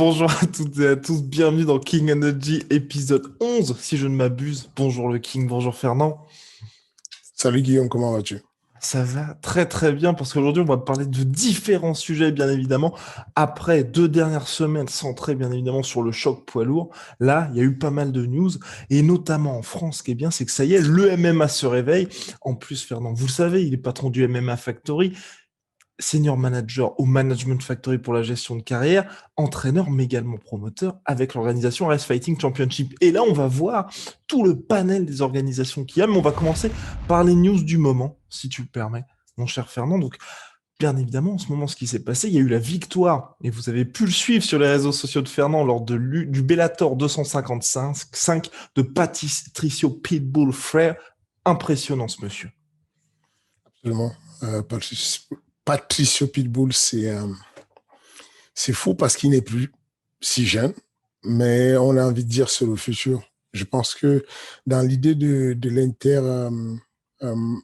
Bonjour à toutes et à tous, bienvenue dans King Energy épisode 11, si je ne m'abuse. Bonjour le King, bonjour Fernand. Salut Guillaume, comment vas-tu? Ça va très très bien parce qu'aujourd'hui on va parler de différents sujets bien évidemment. Après 2 dernières semaines centrées bien évidemment sur le choc poids lourd, là il y a eu pas mal de news et notamment en France ce qui est bien c'est que ça y est, le MMA se réveille. En plus Fernand, vous le savez, il est patron du MMA Factory. Senior manager au Management Factory pour la gestion de carrière, entraîneur mais également promoteur avec l'organisation Ice Fighting Championship. Et là, on va voir tout le panel des organisations qu'il y a, mais on va commencer par les news du moment, si tu le permets, mon cher Fernand. Donc, bien évidemment, en ce moment, ce qui s'est passé, il y a eu la victoire, et vous avez pu le suivre sur les réseaux sociaux de Fernand lors du Bellator 255 de Patricio Pitbull Frere. Impressionnant ce monsieur. Absolument. Patricio Pitbull, c'est fou parce qu'il n'est plus si jeune, mais on a envie de dire c'est le futur. Je pense que dans l'idée de euh,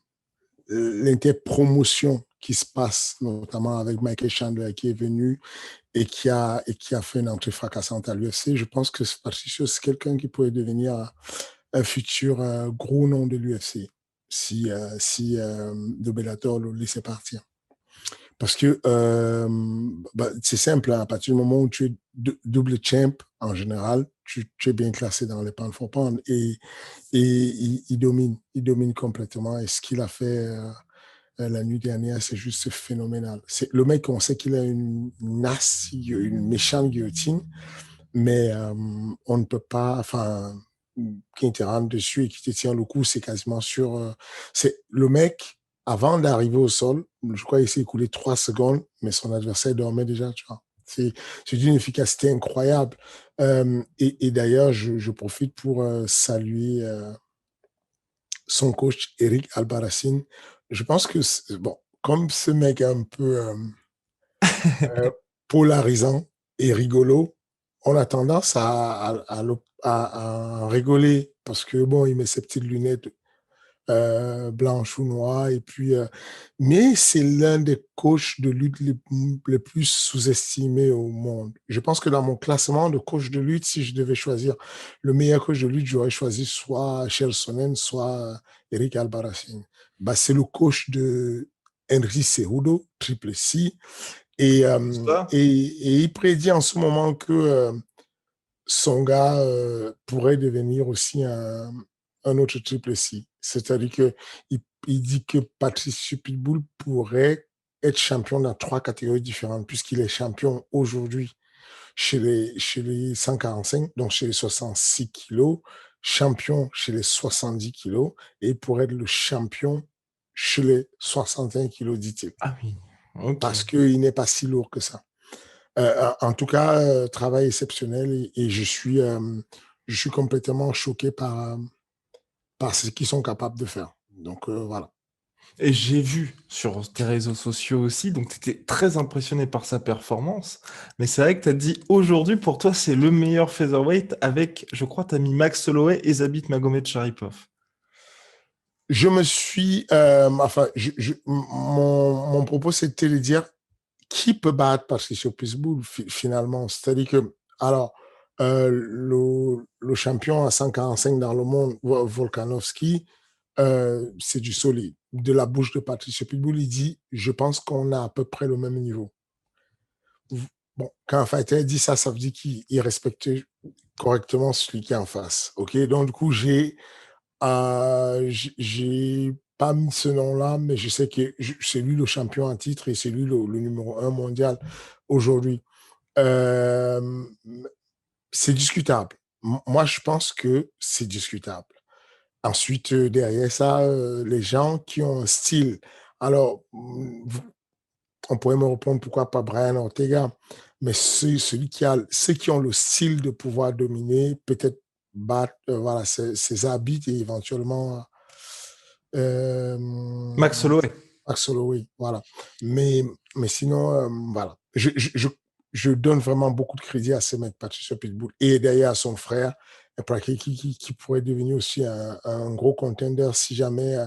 l'interpromotion qui se passe, notamment avec Michael Chandler qui est venu et qui a fait une entrée fracassante à l'UFC, je pense que Patricio, c'est quelqu'un qui pourrait devenir un futur gros nom de l'UFC si de Bellator le laissait partir. Parce que c'est simple, hein, à partir du moment où tu es double champ, en général, tu es bien classé dans les pound for pound et il domine complètement. Et ce qu'il a fait la nuit dernière, c'est juste phénoménal. C'est, le mec, on sait qu'il a une méchante guillotine, mais on ne peut pas, enfin, qui te rentre dessus et qui te tient le coup, c'est quasiment sûr. C'est le mec, avant d'arriver au sol, je crois qu'il s'est écoulé 3 secondes, mais son adversaire dormait déjà, tu vois. C'est d'une efficacité incroyable. Et d'ailleurs, je profite pour saluer son coach, Eric Albarracin. Je pense que, bon, comme ce mec est un peu euh, polarisant et rigolo, on a tendance à rigoler parce que, bon, il met ses petites lunettes blanches ou noires. Et puis, mais c'est l'un des coachs de lutte les plus sous-estimés au monde. Je pense que dans mon classement de coach de lutte, si je devais choisir le meilleur coach de lutte, j'aurais choisi soit Chael Sonnen, soit Eric Albarracin. Bah, c'est le coach de Henry Cejudo, Triple C. Et, et il prédit en ce moment que son gars pourrait devenir aussi un autre triple C. C'est-à-dire qu'il dit que Patrice Pitbull pourrait être champion dans 3 catégories différentes, puisqu'il est champion aujourd'hui chez les 145, donc chez les 66 kilos, champion chez les 70 kilos, et pourrait être le champion chez les 61 kilos, dit-il. Ah oui, ok. Parce qu'il n'est pas si lourd que ça. En tout cas, travail exceptionnel et je suis complètement choqué par ce qu'ils sont capables de faire. Donc, voilà. Et j'ai vu sur tes réseaux sociaux aussi, donc tu étais très impressionné par sa performance. Mais c'est vrai que tu as dit aujourd'hui, pour toi, c'est le meilleur featherweight avec, je crois, tu as mis Max Holloway et Zabit Magomed-Sharipov. Mon propos, c'était de dire qui peut battre Patricio Pitbull finalement. C'est-à-dire que, alors, le champion à 145 dans le monde, Volkanovski, c'est du solide. De la bouche de Patricio Pitbull, il dit, je pense qu'on a à peu près le même niveau. Bon, quand un fighter dit ça, ça veut dire qu'il respecte correctement celui qui est en face. OK? Donc, du coup, j'ai pas mis ce nom-là, mais je sais que c'est lui le champion en titre et c'est lui le numéro 1 mondial aujourd'hui. Euh, c'est discutable. Moi, je pense que c'est discutable. Ensuite, derrière ça, les gens qui ont un style. Alors, on pourrait me répondre pourquoi pas Brian Ortega, mais ceux qui ont le style de pouvoir dominer, peut-être battre voilà, ses habits et éventuellement euh, Max Holloway. Max Holloway, voilà. Mais, mais sinon, voilà. Je donne vraiment beaucoup de crédit à ce mec, Patricio Pitbull, et derrière à son frère, qui pourrait devenir aussi un gros contender si jamais,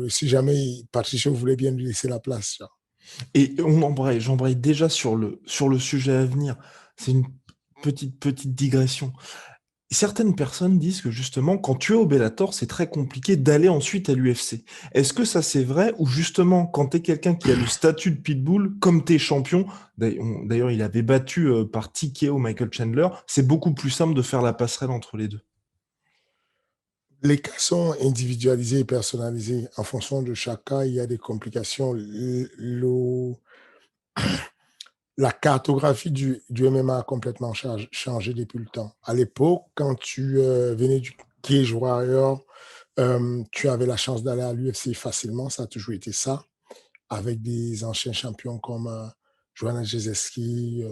si jamais Patricio voulait bien lui laisser la place. Et j'embraye déjà sur le sujet à venir. C'est une petite digression. Certaines personnes disent que justement, quand tu es au Bellator, c'est très compliqué d'aller ensuite à l'UFC. Est-ce que ça c'est vrai ou justement, quand tu es quelqu'un qui a le statut de Pitbull, comme tu es champion, d'ailleurs il avait battu par TKO Michael Chandler, c'est beaucoup plus simple de faire la passerelle entre les deux. Les cas sont individualisés et personnalisés. En fonction de chaque cas, il y a des complications. La cartographie du MMA a complètement changé depuis le temps. À l'époque, quand tu venais du Cage Warrior, tu avais la chance d'aller à l'UFC facilement. Ça a toujours été ça, avec des anciens champions comme Joanna Jędrzejczyk,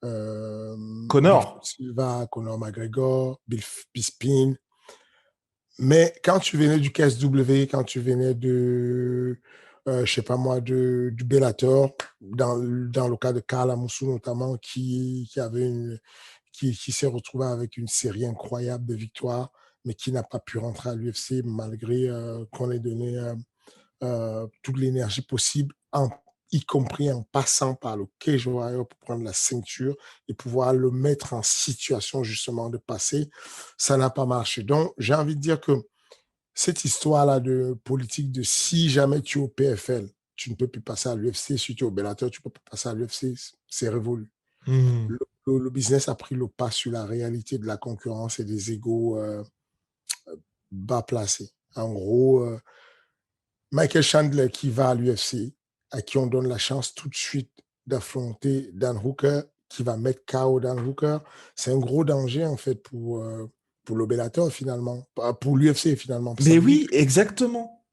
Connor, Anderson Silva, Conor McGregor, Bill Bisping. Mais quand tu venais du KSW, quand tu venais je sais pas moi, du Bellator, dans le cas de Karl Amoussou notamment, qui s'est retrouvé avec une série incroyable de victoires, mais qui n'a pas pu rentrer à l'UFC malgré qu'on ait donné toute l'énergie possible, y compris en passant par le cage warrior pour prendre la ceinture et pouvoir le mettre en situation justement de passer. Ça n'a pas marché. Donc, j'ai envie de dire que cette histoire-là de politique de si jamais tu es au PFL, tu ne peux plus passer à l'UFC, si tu es au Bellator, tu ne peux pas passer à l'UFC, c'est révolu. hmm, Le business a pris le pas sur la réalité de la concurrence et des égos bas placés. En gros, Michael Chandler qui va à l'UFC, à qui on donne la chance tout de suite d'affronter Dan Hooker, qui va mettre KO Dan Hooker, c'est un gros danger en fait pour le Bellator finalement, pour l'UFC finalement. Ça mais veut dire oui, exactement.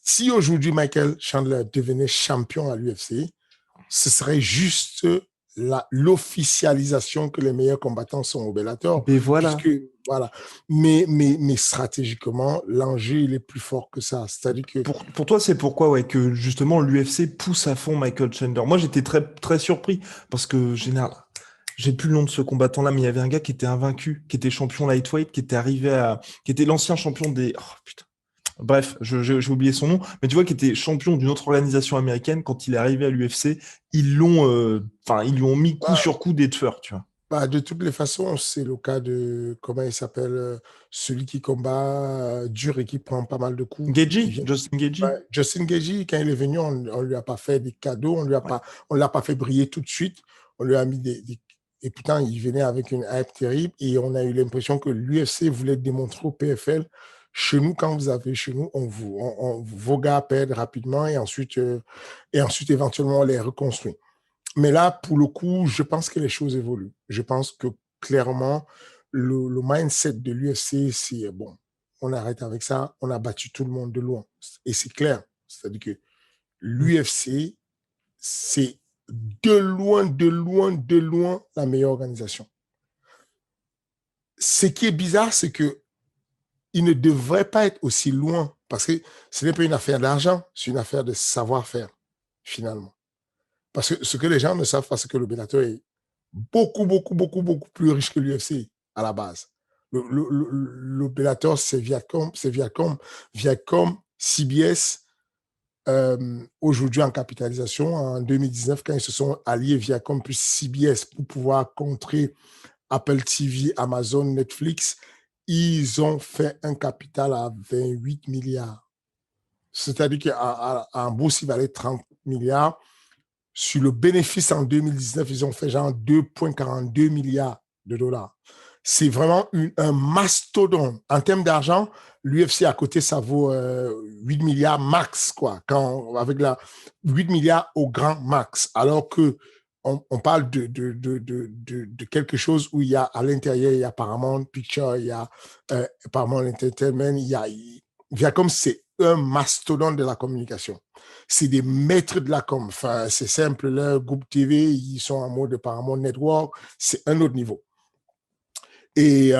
si aujourd'hui Michael Chandler devenait champion à l'UFC, ce serait juste l'officialisation que les meilleurs combattants sont au Bellator, Mais puisque, voilà. voilà. Mais stratégiquement, l'enjeu, il est plus fort que ça. C'est-à-dire que, Pour toi, c'est pourquoi ouais, que justement l'UFC pousse à fond Michael Chandler. Moi, j'étais très surpris parce que général, j'ai plus le nom de ce combattant-là, mais il y avait un gars qui était invaincu, qui était champion lightweight, qui était l'ancien champion des. Oh, putain. Bref, j'ai oublié son nom, mais tu vois, qui était champion d'une autre organisation américaine. Quand il est arrivé à l'UFC, ils lui ont mis coup bah, sur coup des tueurs, tu vois. de toutes les façons, c'est le cas de, comment il s'appelle, celui qui combat dur et qui prend pas mal de coups, qui Gaethje, vient. Justin Gaethje. Ouais, Justin Gaethje, quand il est venu, on ne lui a pas fait des cadeaux, Ouais. on l'a pas fait briller tout de suite. On lui a mis et pourtant, il venait avec une hype terrible et on a eu l'impression que l'UFC voulait démontrer au PFL, chez nous, quand vous avez chez nous, vos gars perdent rapidement et ensuite, éventuellement, on les reconstruit. Mais là, pour le coup, je pense que les choses évoluent. Je pense que clairement, le mindset de l'UFC, c'est bon, on arrête avec ça, on a battu tout le monde de loin. Et c'est clair. C'est-à-dire que l'UFC, c'est de loin la meilleure organisation. Ce qui est bizarre, c'est que il ne devrait pas être aussi loin parce que ce n'est pas une affaire d'argent, c'est une affaire de savoir-faire, finalement. Parce que ce que les gens ne savent pas, c'est que le Bellator est beaucoup plus riche que l'UFC à la base. Le Bellator, c'est Viacom, CBS, aujourd'hui en capitalisation. En 2019, quand ils se sont alliés Viacom plus CBS pour pouvoir contrer Apple TV, Amazon, Netflix, ils ont fait un capital à 28 milliards. C'est-à-dire qu'en bourse, il valait 30 milliards. Sur le bénéfice en 2019, ils ont fait genre 2,42 milliards de dollars. C'est vraiment un mastodonte. En termes d'argent, l'UFC à côté, ça vaut 8 milliards max, quoi. Avec 8 milliards au grand max. Alors que on parle de quelque chose où il y a à l'intérieur, il y a Paramount Picture, il y a Paramount Entertainment, Viacom, c'est un mastodonte de la communication. C'est des maîtres de la com. Enfin, c'est simple, le groupe TV, ils sont en mode Paramount Network, c'est un autre niveau. Et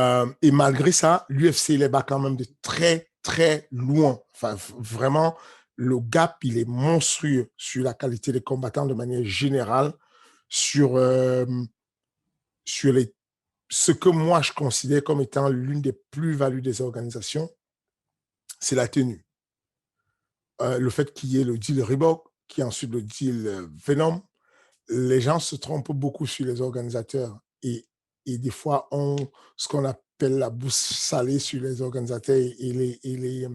malgré ça, l'UFC les bat quand même de très loin. Enfin, vraiment, le gap, il est monstrueux sur la qualité des combattants de manière générale, sur, sur ce que moi je considère comme étant l'une des plus-values des organisations, c'est la tenue. Le fait qu'il y ait le deal Reebok, qui est ensuite le deal Venom, les gens se trompent beaucoup sur les organisateurs et des fois ont ce qu'on appelle la bouche salée sur les organisateurs et les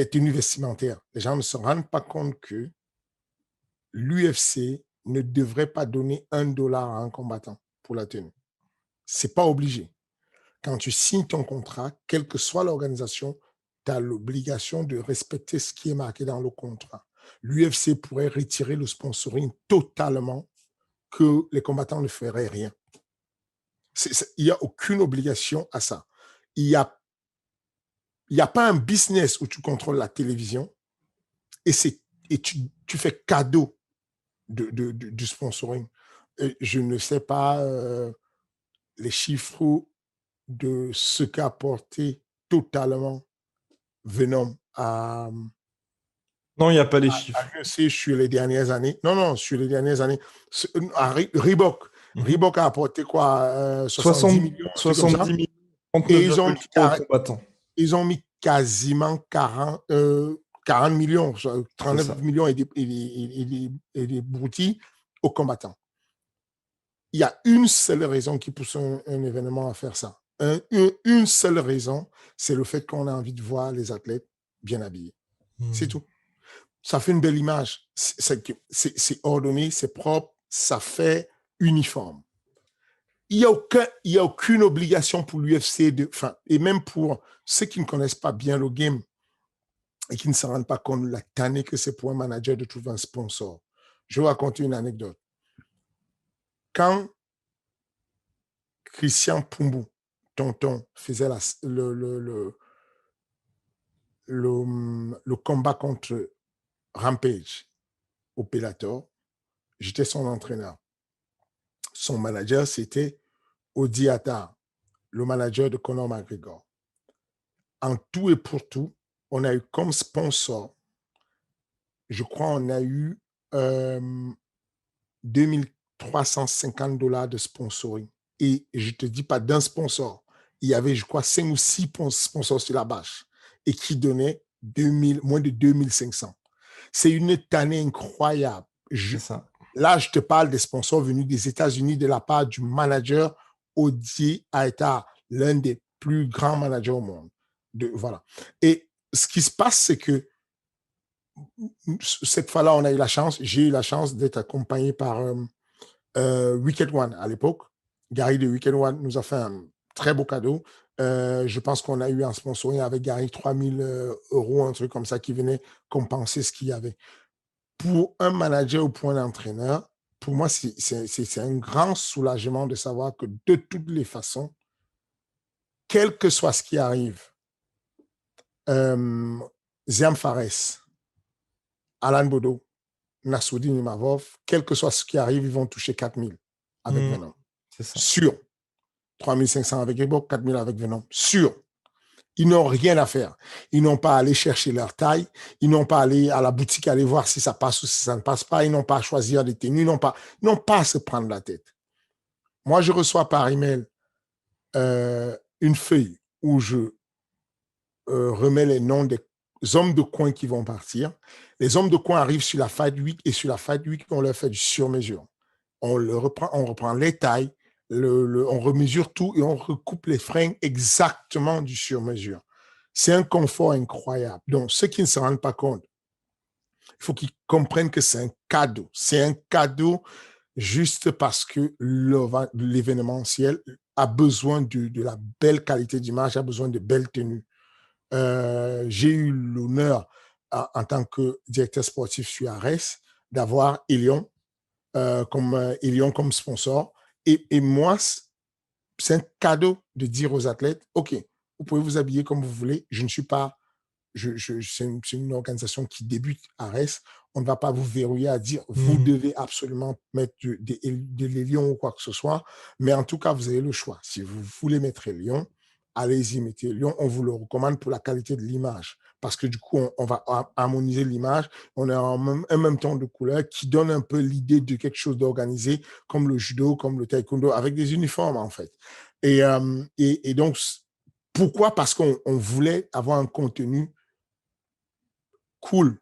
tenues vestimentaires. Les gens ne se rendent pas compte que l'UFC ne devrait pas donner $1 à un combattant pour la tenue. C'est pas obligé. Quand tu signes ton contrat, quelle que soit l'organisation, tu as l'obligation de respecter ce qui est marqué dans le contrat. L'UFC pourrait retirer le sponsoring totalement, que les combattants ne feraient rien. Il n'y a aucune obligation à ça. Il n'y a pas un business où tu contrôles la télévision et tu fais cadeau du sponsoring. Et je ne sais pas les chiffres de ce qu'a apporté totalement Venom Non, il n'y a pas les à chiffres. l'UFC sur les dernières années. Non, sur les dernières années. À Reebok. Mhm. Reebok a apporté quoi 70 60 millions, un truc comme 70 ça. millions, Et ils ont mis, 39,3 aux combattants. ils ont mis quasiment 40 millions, C'est 39 ça. millions et des broutilles aux combattants. Il y a une seule raison qui pousse un événement à faire ça. Une seule raison, c'est le fait qu'on a envie de voir les athlètes bien habillés. C'est tout. Ça fait une belle image. C'est ordonné, c'est propre, ça fait uniforme. Il n'y a aucune obligation pour l'UFC, et même pour ceux qui ne connaissent pas bien le game et qui ne se rendent pas compte de la tannée que c'est pour un manager de trouver un sponsor. Je vais raconter une anecdote. Quand Christian Pumbu, tonton, faisait le combat contre Rampage au Bellator, j'étais son entraîneur. Son manager, c'était Odi Attar, le manager de Conor McGregor. En tout et pour tout, on a eu comme sponsor, je crois, on a eu $2 350 de sponsoring. Et je ne te dis pas d'un sponsor. Il y avait, je crois, 5 ou 6 sponsors sur la bâche et qui donnaient moins de 2500. C'est une année incroyable. C'est ça. Là, je te parle des sponsors venus des États-Unis de la part du manager Odi Attar, l'un des plus grands managers au monde. Voilà. Et ce qui se passe, c'est que cette fois-là, j'ai eu la chance d'être accompagné par Wicked One à l'époque. Gary de Wicked One nous a fait un très beau cadeau. Je pense qu'on a eu un sponsoring avec Gary 3000 €, un truc comme ça, qui venait compenser ce qu'il y avait. Pour un manager ou pour un entraîneur, pour moi, c'est un grand soulagement de savoir que de toutes les façons, quel que soit ce qui arrive, Ziam Fares, Alan Bodo, Nassoudine Imavov, quel que soit ce qui arrive, ils vont toucher 4000 avec Venom. C'est ça. Sûr. 3500 avec Reebok, 4000 avec Venom. Sûr. Ils n'ont rien à faire. Ils n'ont pas à aller chercher leur taille. Ils n'ont pas à aller à la boutique aller voir si ça passe ou si ça ne passe pas. Ils n'ont pas à choisir des tenues. Ils n'ont pas à se prendre la tête. Moi, je reçois par email une feuille où je remets les noms des hommes de coin qui vont partir. Les hommes de coin arrivent sur la Fight Week et sur la Fight Week, on leur fait du sur-mesure. On reprend les tailles, on remesure tout et on recoupe les fringues exactement du sur-mesure. C'est un confort incroyable. Donc, ceux qui ne se rendent pas compte, il faut qu'ils comprennent que c'est un cadeau. C'est un cadeau juste parce que l'événementiel a besoin de la belle qualité d'image, a besoin de belles tenues. J'ai eu l'honneur, en tant que directeur sportif sur Ares, d'avoir Elion comme sponsor. Et moi, c'est un cadeau de dire aux athlètes, OK, vous pouvez vous habiller comme vous voulez. Je ne suis pas... c'est une organisation qui débute à Ares. On ne va pas vous verrouiller à dire, vous devez absolument mettre de l'Elion ou quoi que ce soit. Mais en tout cas, vous avez le choix. Si vous voulez mettre Elion, allez-y, mettez Lyon. On vous le recommande pour la qualité de l'image. Parce que du coup, on va harmoniser l'image. On a un même ton de couleur qui donne un peu l'idée de quelque chose d'organisé, comme le judo, comme le taekwondo, avec des uniformes, en fait. Et donc, pourquoi? Parce qu'on voulait avoir un contenu cool,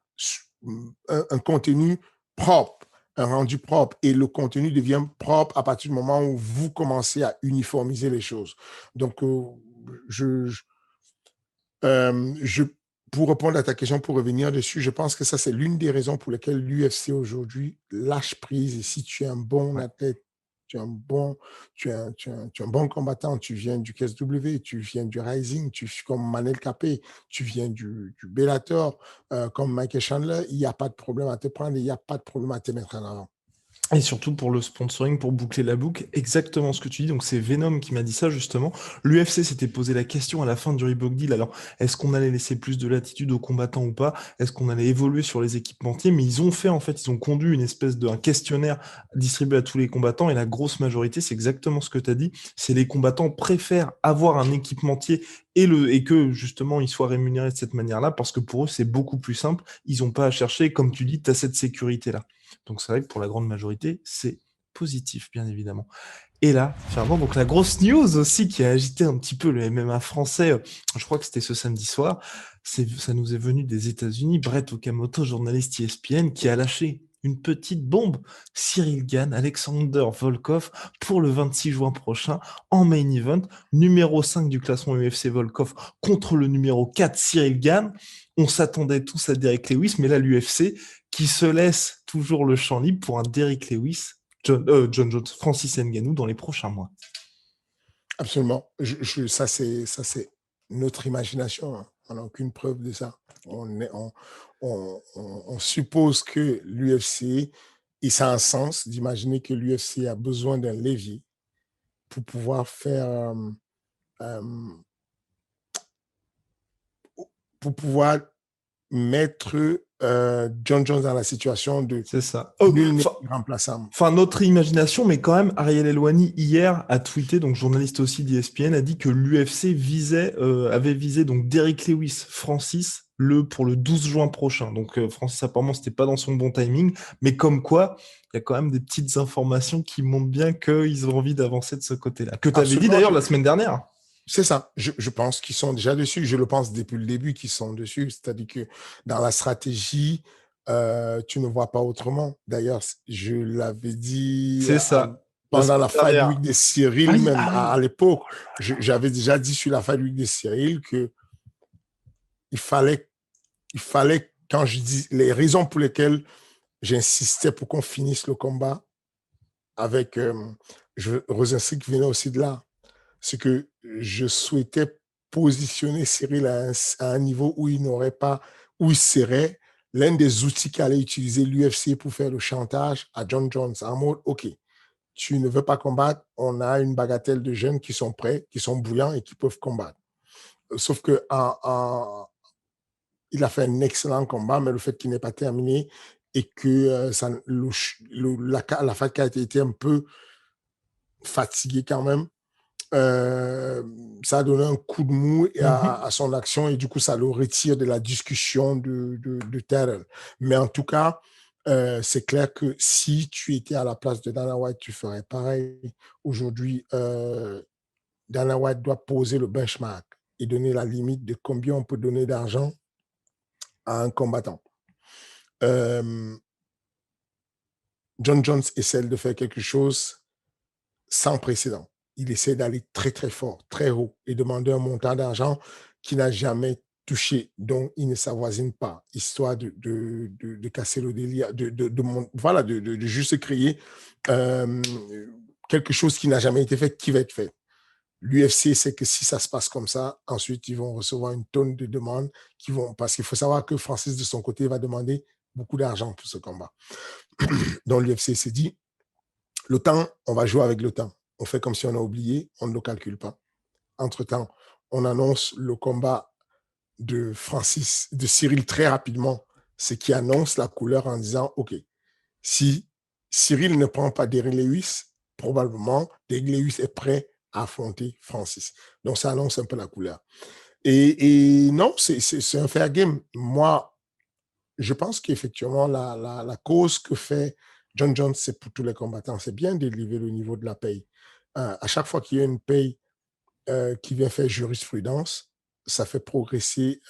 un contenu propre, un rendu propre. Et le contenu devient propre à partir du moment où vous commencez à uniformiser les choses. Donc, je, pour répondre à ta question, pour revenir dessus, je pense que ça, c'est l'une des raisons pour lesquelles l'UFC aujourd'hui lâche prise. Et si tu es un bon Ouais. athlète, tu es un bon combattant, tu viens du KSW, tu viens du Rising, comme Manel Capé, tu viens du Bellator, comme Michael Chandler, il n'y a pas de problème à te prendre, il n'y a pas de problème à te mettre en avant. Et surtout pour le sponsoring, pour boucler la boucle, exactement ce que tu dis. Donc c'est Venom qui m'a dit ça justement. L'UFC s'était posé la question à la fin du Reebok Deal. Alors, est-ce qu'on allait laisser plus de latitude aux combattants ou pas? Est-ce qu'on allait évoluer sur les équipementiers? Mais ils ont fait, en fait, ils ont conduit une espèce d'un questionnaire distribué à tous les combattants. Et la grosse majorité, c'est exactement ce que tu as dit. C'est les combattants préfèrent avoir un équipementier et que justement ils soient rémunérés de cette manière-là parce que pour eux, c'est beaucoup plus simple. Ils n'ont pas à chercher. Comme tu dis, tu as cette sécurité-là. Donc c'est vrai que pour la grande majorité, c'est positif, bien évidemment. Et là, finalement, donc la grosse news aussi qui a agité un petit peu le MMA français, je crois que c'était ce samedi soir, ça nous est venu des États-Unis. Brett Okamoto, journaliste ESPN, qui a lâché une petite bombe. Cyril Gane, Alexander Volkov, pour le 26 juin prochain, en main event, numéro 5 du classement UFC Volkov contre le numéro 4 Cyril Gane. On s'attendait tous à Derek Lewis, mais là, l'UFC qui se laisse toujours le champ libre pour un Derek Lewis John Jones, Francis Ngannou dans les prochains mois. Absolument. Ça, c'est notre imagination, hein. On n'a aucune preuve de ça. On suppose que l'UFC, et ça a un sens d'imaginer que l'UFC a besoin d'un levier pour pouvoir euh, pour pouvoir mettre John Jones dans la situation de C'est ça. nul n'est irremplaçable. Enfin, notre imagination, mais quand même, Ariel Helwani, hier, a tweeté, donc journaliste aussi d'ESPN, a dit que l'UFC avait visé donc Derrick Lewis, Francis, pour le 12 juin prochain. Donc, Francis, apparemment, c'était pas dans son bon timing, mais comme quoi, il y a quand même des petites informations qui montrent bien qu'ils ont envie d'avancer de ce côté-là. Que tu avais dit Absolument. d'ailleurs la semaine dernière. C'est ça. Je pense qu'ils sont déjà dessus. Je le pense depuis le début qu'ils sont dessus. C'est-à-dire que dans la stratégie, tu ne vois pas autrement. D'ailleurs, je l'avais dit C'est ça. La pendant semaine la Fight dernière. Week de Cyril, Ah oui, même ah oui. à l'époque. J'avais déjà dit sur la Fight Week de Cyril que il fallait, quand je dis les raisons pour lesquelles j'insistais pour qu'on finisse le combat avec Rosenstruck venait aussi de là. C'est que je souhaitais positionner Cyril à un niveau où il n'aurait pas, où il serait l'un des outils qu'allait utiliser l'UFC pour faire le chantage à John Jones en mode, OK, tu ne veux pas combattre, on a une bagatelle de jeunes qui sont prêts, qui sont bouillants et qui peuvent combattre. Sauf que il a fait un excellent combat, mais le fait qu'il n'ait pas terminé et que la FATCA a été un peu fatigué quand même, ça a donné un coup de mou à son action et du coup, ça le retire de la discussion de Terrell. Mais en tout cas, c'est clair que si tu étais à la place de Dana White, tu ferais pareil. Aujourd'hui, Dana White doit poser le benchmark et donner la limite de combien on peut donner d'argent à un combattant. John Jones essaie de faire quelque chose sans précédent. Il essaie d'aller très, très fort, très haut et demander un montant d'argent qu'il n'a jamais touché, dont il ne s'avoisine pas, histoire de casser le délire, voilà, de juste créer quelque chose qui n'a jamais été fait, qui va être fait. L'UFC sait que si ça se passe comme ça, ensuite, ils vont recevoir une tonne de demandes parce qu'il faut savoir que Francis, de son côté, va demander beaucoup d'argent pour ce combat. Donc, l'UFC s'est dit, le temps, on va jouer avec le temps. On fait comme si on a oublié, on ne le calcule pas. Entre-temps, on annonce le combat de Cyril très rapidement, ce qui annonce la couleur en disant, OK, si Cyril ne prend pas Derrick Lewis, probablement Derrick Lewis est prêt à affronter Francis. Donc, ça annonce un peu la couleur. Et non, c'est un fair game. Moi, je pense qu'effectivement, la cause que fait John Jones, c'est pour tous les combattants. C'est bien d'élever le niveau de la paye. À chaque fois qu'il y a une paye qui vient faire jurisprudence, ça fait progresser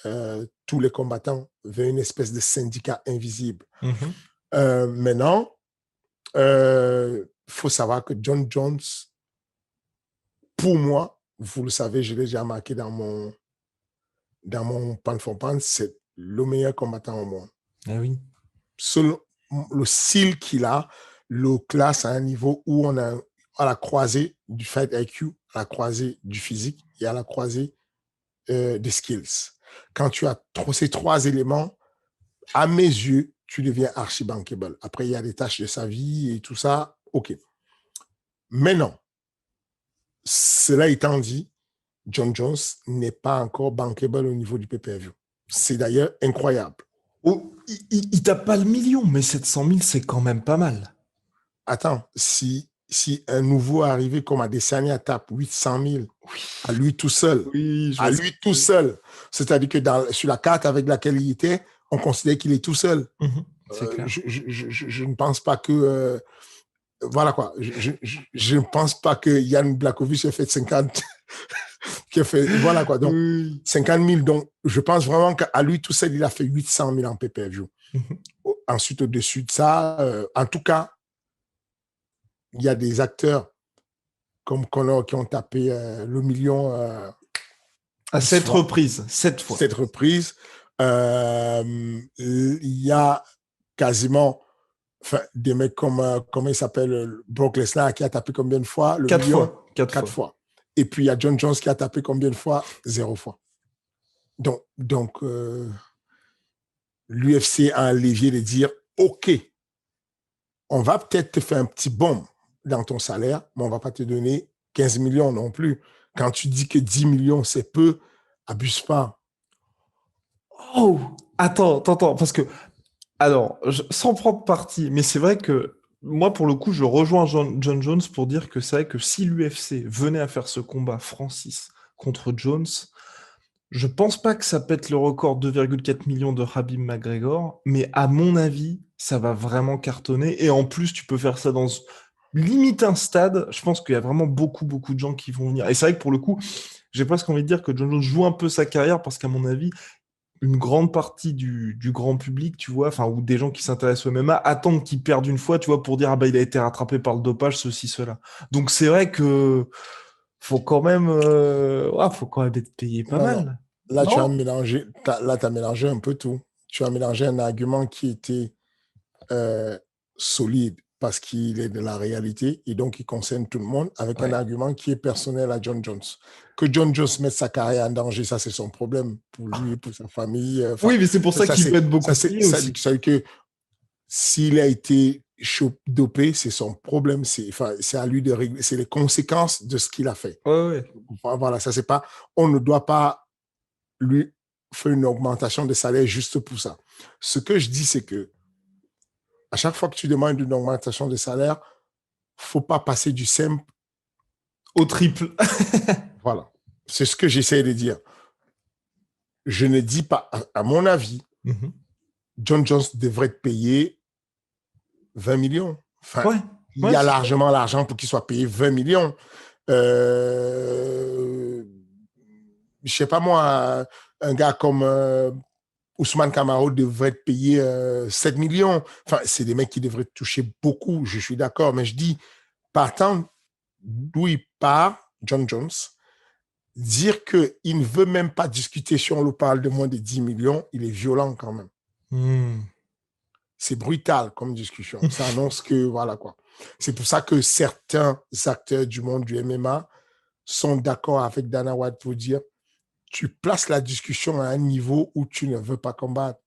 tous les combattants vers une espèce de syndicat invisible. Mhm. Maintenant, il faut savoir que John Jones, pour moi, vous le savez, je l'ai déjà marqué dans mon pan for pan, c'est le meilleur combattant au monde. Ah oui. Selon le style qu'il a, le classe à un niveau où on a à la croisée du fight IQ, à la croisée du physique et à la croisée des skills. Quand tu as ces trois éléments, à mes yeux, tu deviens archi bankable. Après, il y a des tâches de sa vie et tout ça. OK. Mais non. Cela étant dit, John Jones n'est pas encore bankable au niveau du pay-per-view. C'est d'ailleurs incroyable. Oh, il tape pas le million, mais 700 000, c'est quand même pas mal. Attends, si un nouveau arrivé comme Adesanya tape 800 000 à lui tout seul, Oui, je à vois lui tout seul, c'est-à-dire que sur la carte avec laquelle il était, on considère qu'il est tout seul. C'est clair. Je ne pense pas que voilà quoi. Je ne pense pas que Yann Blachowicz ait fait 50 qui a fait voilà quoi. Donc Oui. 50 000. Donc je pense vraiment qu'à lui tout seul, il a fait 800 000 en pay-per-view. Ensuite au-dessus de ça, en tout cas, il y a des acteurs comme Connor qui ont tapé le million À 7 fois, reprises, 7 fois. 7 reprises. Il y a quasiment des mecs comme, comment il s'appelle, Brock Lesnar qui a tapé combien de fois le 4 million? fois. 4 4 fois. fois. Et puis il y a John Jones qui a tapé combien de fois? 0 fois. Donc l'UFC a un levier de dire, OK, on va peut-être te faire un petit bombe dans ton salaire, mais on ne va pas te donner 15 millions non plus. Quand tu dis que 10 millions, c'est peu, abuse pas. Oh, attends, parce que, alors, sans prendre parti, mais c'est vrai que moi, pour le coup, je rejoins John Jones pour dire que c'est vrai que si l'UFC venait à faire ce combat Francis contre Jones, je pense pas que ça pète le record 2,4 millions de Khabib McGregor, mais à mon avis, ça va vraiment cartonner. Et en plus, tu peux faire ça dans limite un stade. Je pense qu'il y a vraiment beaucoup de gens qui vont venir. Et c'est vrai que pour le coup, j'ai presque envie de dire que John Jones joue un peu sa carrière parce qu'à mon avis, une grande partie du grand public, tu vois, enfin, ou des gens qui s'intéressent au MMA, attendent qu'il perde une fois, tu vois, pour dire, ah bah, il a été rattrapé par le dopage, ceci, cela. Donc, c'est vrai que faut quand même être payé pas Non, non. mal. Là, tu as Non? mélangé, mélangé un peu tout. Tu as mélangé un argument qui était solide parce qu'il est de la réalité et donc il concerne tout le monde avec un Ouais. argument qui est personnel à John Jones. Que John Jones mette sa carrière en danger, ça c'est son problème pour lui, pour sa famille. Oui, mais c'est pour ça qu'il veut être beaucoup payé aussi. ça que s'il a été dopé, c'est son problème. C'est à lui de régler. C'est les conséquences de ce qu'il a fait. Ouais, ouais. Voilà, ça c'est pas. On ne doit pas lui faire une augmentation de salaire juste pour ça. Ce que je dis, c'est que à chaque fois que tu demandes une augmentation de salaire, faut pas passer du simple. Au triple. Voilà. C'est ce que j'essaie de dire. Je ne dis pas, à mon avis, Mhm. John Jones devrait être payé 20 millions. Enfin, Ouais, il y ouais, a c'est ça. largement l'argent pour qu'il soit payé 20 millions. Je sais pas moi, un gars comme Ousmane Camaro devrait être payé 7 millions. Enfin, c'est des mecs qui devraient toucher beaucoup, je suis d'accord, mais je dis, partant d'où il part, John Jones, dire qu'il ne veut même pas discuter si on lui parle de moins de 10 millions, il est violent quand même. Hmm. C'est brutal comme discussion. Ça annonce que, voilà quoi. C'est pour ça que certains acteurs du monde du MMA sont d'accord avec Dana White pour dire tu places la discussion à un niveau où tu ne veux pas combattre.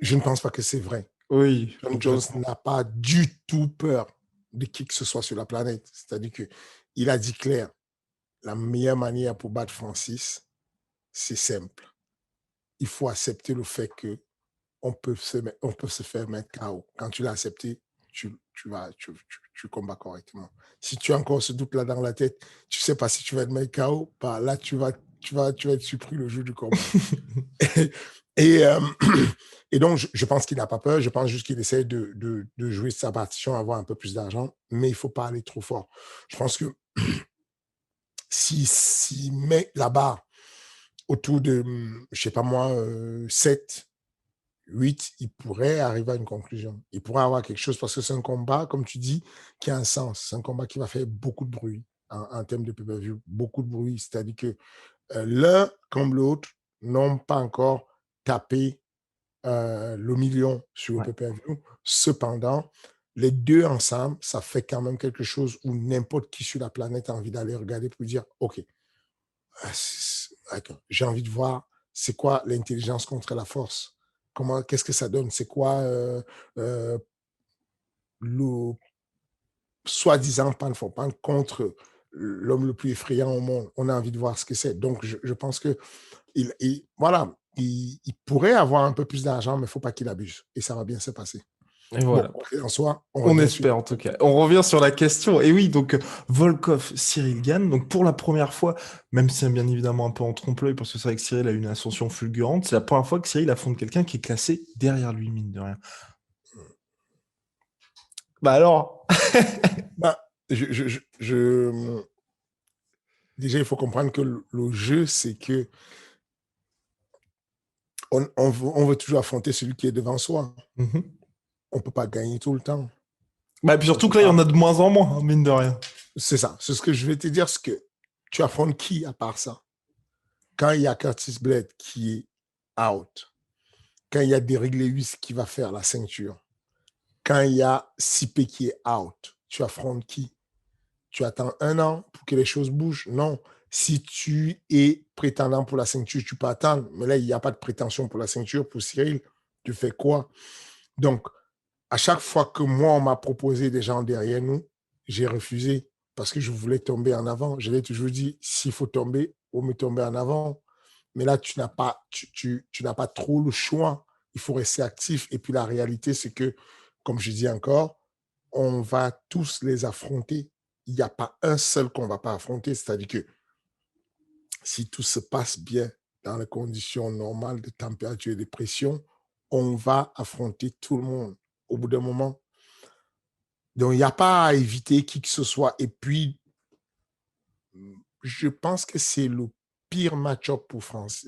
Je ne pense pas que c'est vrai. Oui, John Jones complètement. n'a pas du tout peur de qui que ce soit sur la planète. C'est-à-dire qu'il a dit clair, la meilleure manière pour battre Francis, c'est simple. Il faut accepter le fait que on peut se faire mettre KO. Quand tu l'as accepté, tu combats correctement. Si tu as encore ce doute-là dans la tête, tu ne sais pas si tu vas être mettre KO, bah là, tu vas être surpris le jour du combat. Et, et donc, je pense qu'il n'a pas peur. Je pense juste qu'il essaie de jouer sa partition, avoir un peu plus d'argent, mais il ne faut pas aller trop fort. Je pense que s'il met la barre autour de, je sais pas moi, 7, 8, il pourrait arriver à une conclusion. Il pourrait avoir quelque chose parce que c'est un combat, comme tu dis, qui a un sens. C'est un combat qui va faire beaucoup de bruit en termes de pay-per-view, beaucoup de bruit. C'est-à-dire que l'un comme l'autre n'ont pas encore tapé le million sur le Ouais. pay-per-view. Cependant, les deux ensemble, ça fait quand même quelque chose où n'importe qui sur la planète a envie d'aller regarder pour dire, OK, j'ai envie de voir c'est quoi l'intelligence contre la force. Comment, qu'est-ce que ça donne? C'est quoi euh, le soi-disant pan for pan contre l'homme le plus effrayant au monde? On a envie de voir ce que c'est. Donc, je pense que voilà, il pourrait avoir un peu plus d'argent, mais il ne faut pas qu'il abuse. Et ça va bien se passer. Et Bon, voilà. en soi, on On revient sur. espère en tout cas. On revient sur la question. Et oui, donc Volkov, Cyril Gann. Donc pour la première fois, même si c'est bien évidemment un peu en trompe-l'œil, parce que c'est vrai que Cyril a eu une ascension fulgurante, c'est la première fois que Cyril affronte quelqu'un qui est classé derrière lui, mine de rien. Bah alors, Bah, déjà, il faut comprendre que le jeu, c'est que on veut toujours affronter celui qui est devant soi. mhm. On ne peut pas gagner tout le temps. Bah, et puis On surtout peut que là, il y en pas. a de moins en moins, hein, mine de rien. C'est ça. C'est ce que je vais te dire. Ce que tu affrontes qui à part ça? Quand il y a Curtis Blade qui est out, quand il y a Derrick Lewis qui va faire la ceinture, quand il y a Sipé qui est out, tu affrontes qui? Tu attends un an pour que les choses bougent? Non. Si tu es prétendant pour la ceinture, tu peux attendre. Mais là, il n'y a pas de prétention pour la ceinture. Pour Cyril, tu fais quoi? Donc, à chaque fois que moi, on m'a proposé des gens derrière nous, j'ai refusé parce que je voulais tomber en avant. Je l'ai toujours dit, s'il faut tomber, il faut me tomber en avant. Mais là, tu n'as pas trop le choix. Il faut rester actif. Et puis la réalité, c'est que, comme je dis encore, on va tous les affronter. Il n'y a pas un seul qu'on ne va pas affronter. C'est-à-dire que si tout se passe bien dans les conditions normales de température et de pression, on va affronter tout le monde au bout d'un moment. Donc, il n'y a pas à éviter qui que ce soit. Et puis, je pense que c'est le pire match-up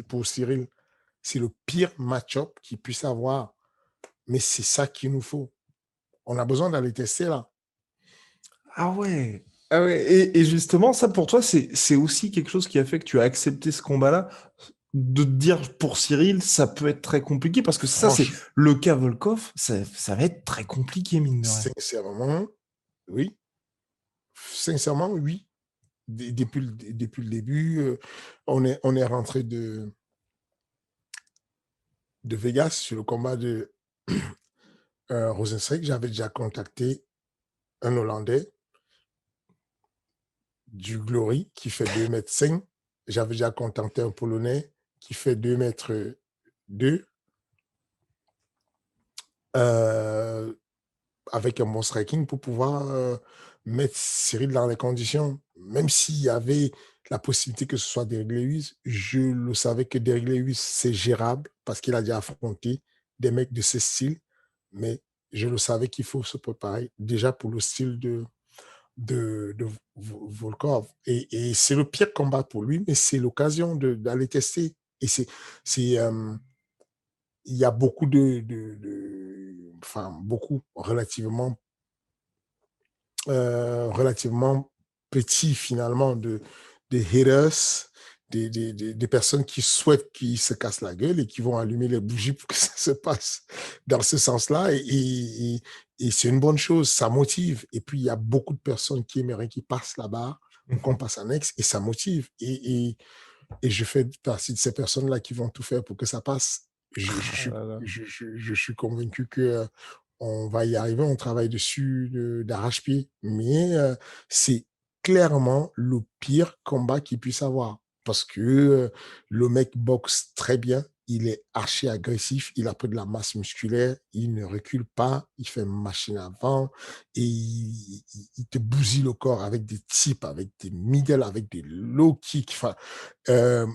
pour Cyril. C'est le pire match-up qu'il puisse avoir. Mais c'est ça qu'il nous faut. On a besoin d'aller tester là. Ah ouais. Ah ouais. Et justement, ça pour toi, c'est aussi quelque chose qui a fait que tu as accepté ce combat-là. De te dire pour Cyril, ça peut être très compliqué parce que ça, c'est Franchement, le cas Volkov, ça va être très compliqué, mine de rien. sincèrement, oui. Sincèrement, oui. Depuis le début, on est rentré de Vegas sur le combat de Rosenstreich. J'avais déjà contacté un Hollandais du Glory qui fait 2,5 m. J'avais déjà contacté un Polonais qui fait 2,2 m. Euh, avec un bon striking pour pouvoir mettre Cyril dans les conditions. Même s'il y avait la possibilité que ce soit Derrick Lewis, je le savais que Derrick Lewis, c'est gérable parce qu'il a déjà affronté des mecs de ce style. Mais je le savais qu'il faut se préparer déjà pour le style de Volkov. Et c'est le pire combat pour lui, mais c'est l'occasion d'aller tester. Et il y a beaucoup enfin, beaucoup, relativement petit finalement de haters, des personnes qui souhaitent qu'ils se cassent la gueule et qui vont allumer les bougies pour que ça se passe dans ce sens-là. Et c'est une bonne chose, ça motive. Et puis, il y a beaucoup de personnes qui aimeraient qu'ils passent là-bas pour qu'on passe en ex et ça motive. Et je fais partie de ces personnes-là qui vont tout faire pour que ça passe. Ah là là. Je suis convaincu que on va y arriver, on travaille dessus d'arrache-pied, mais c'est clairement le pire combat qu'il puisse avoir parce que le mec boxe très bien, il est archi agressif, il a pris de la masse musculaire, il ne recule pas, il fait machine avant et il te bousille le corps avec des tips, avec des middle, avec des low kicks. Enfin, euh,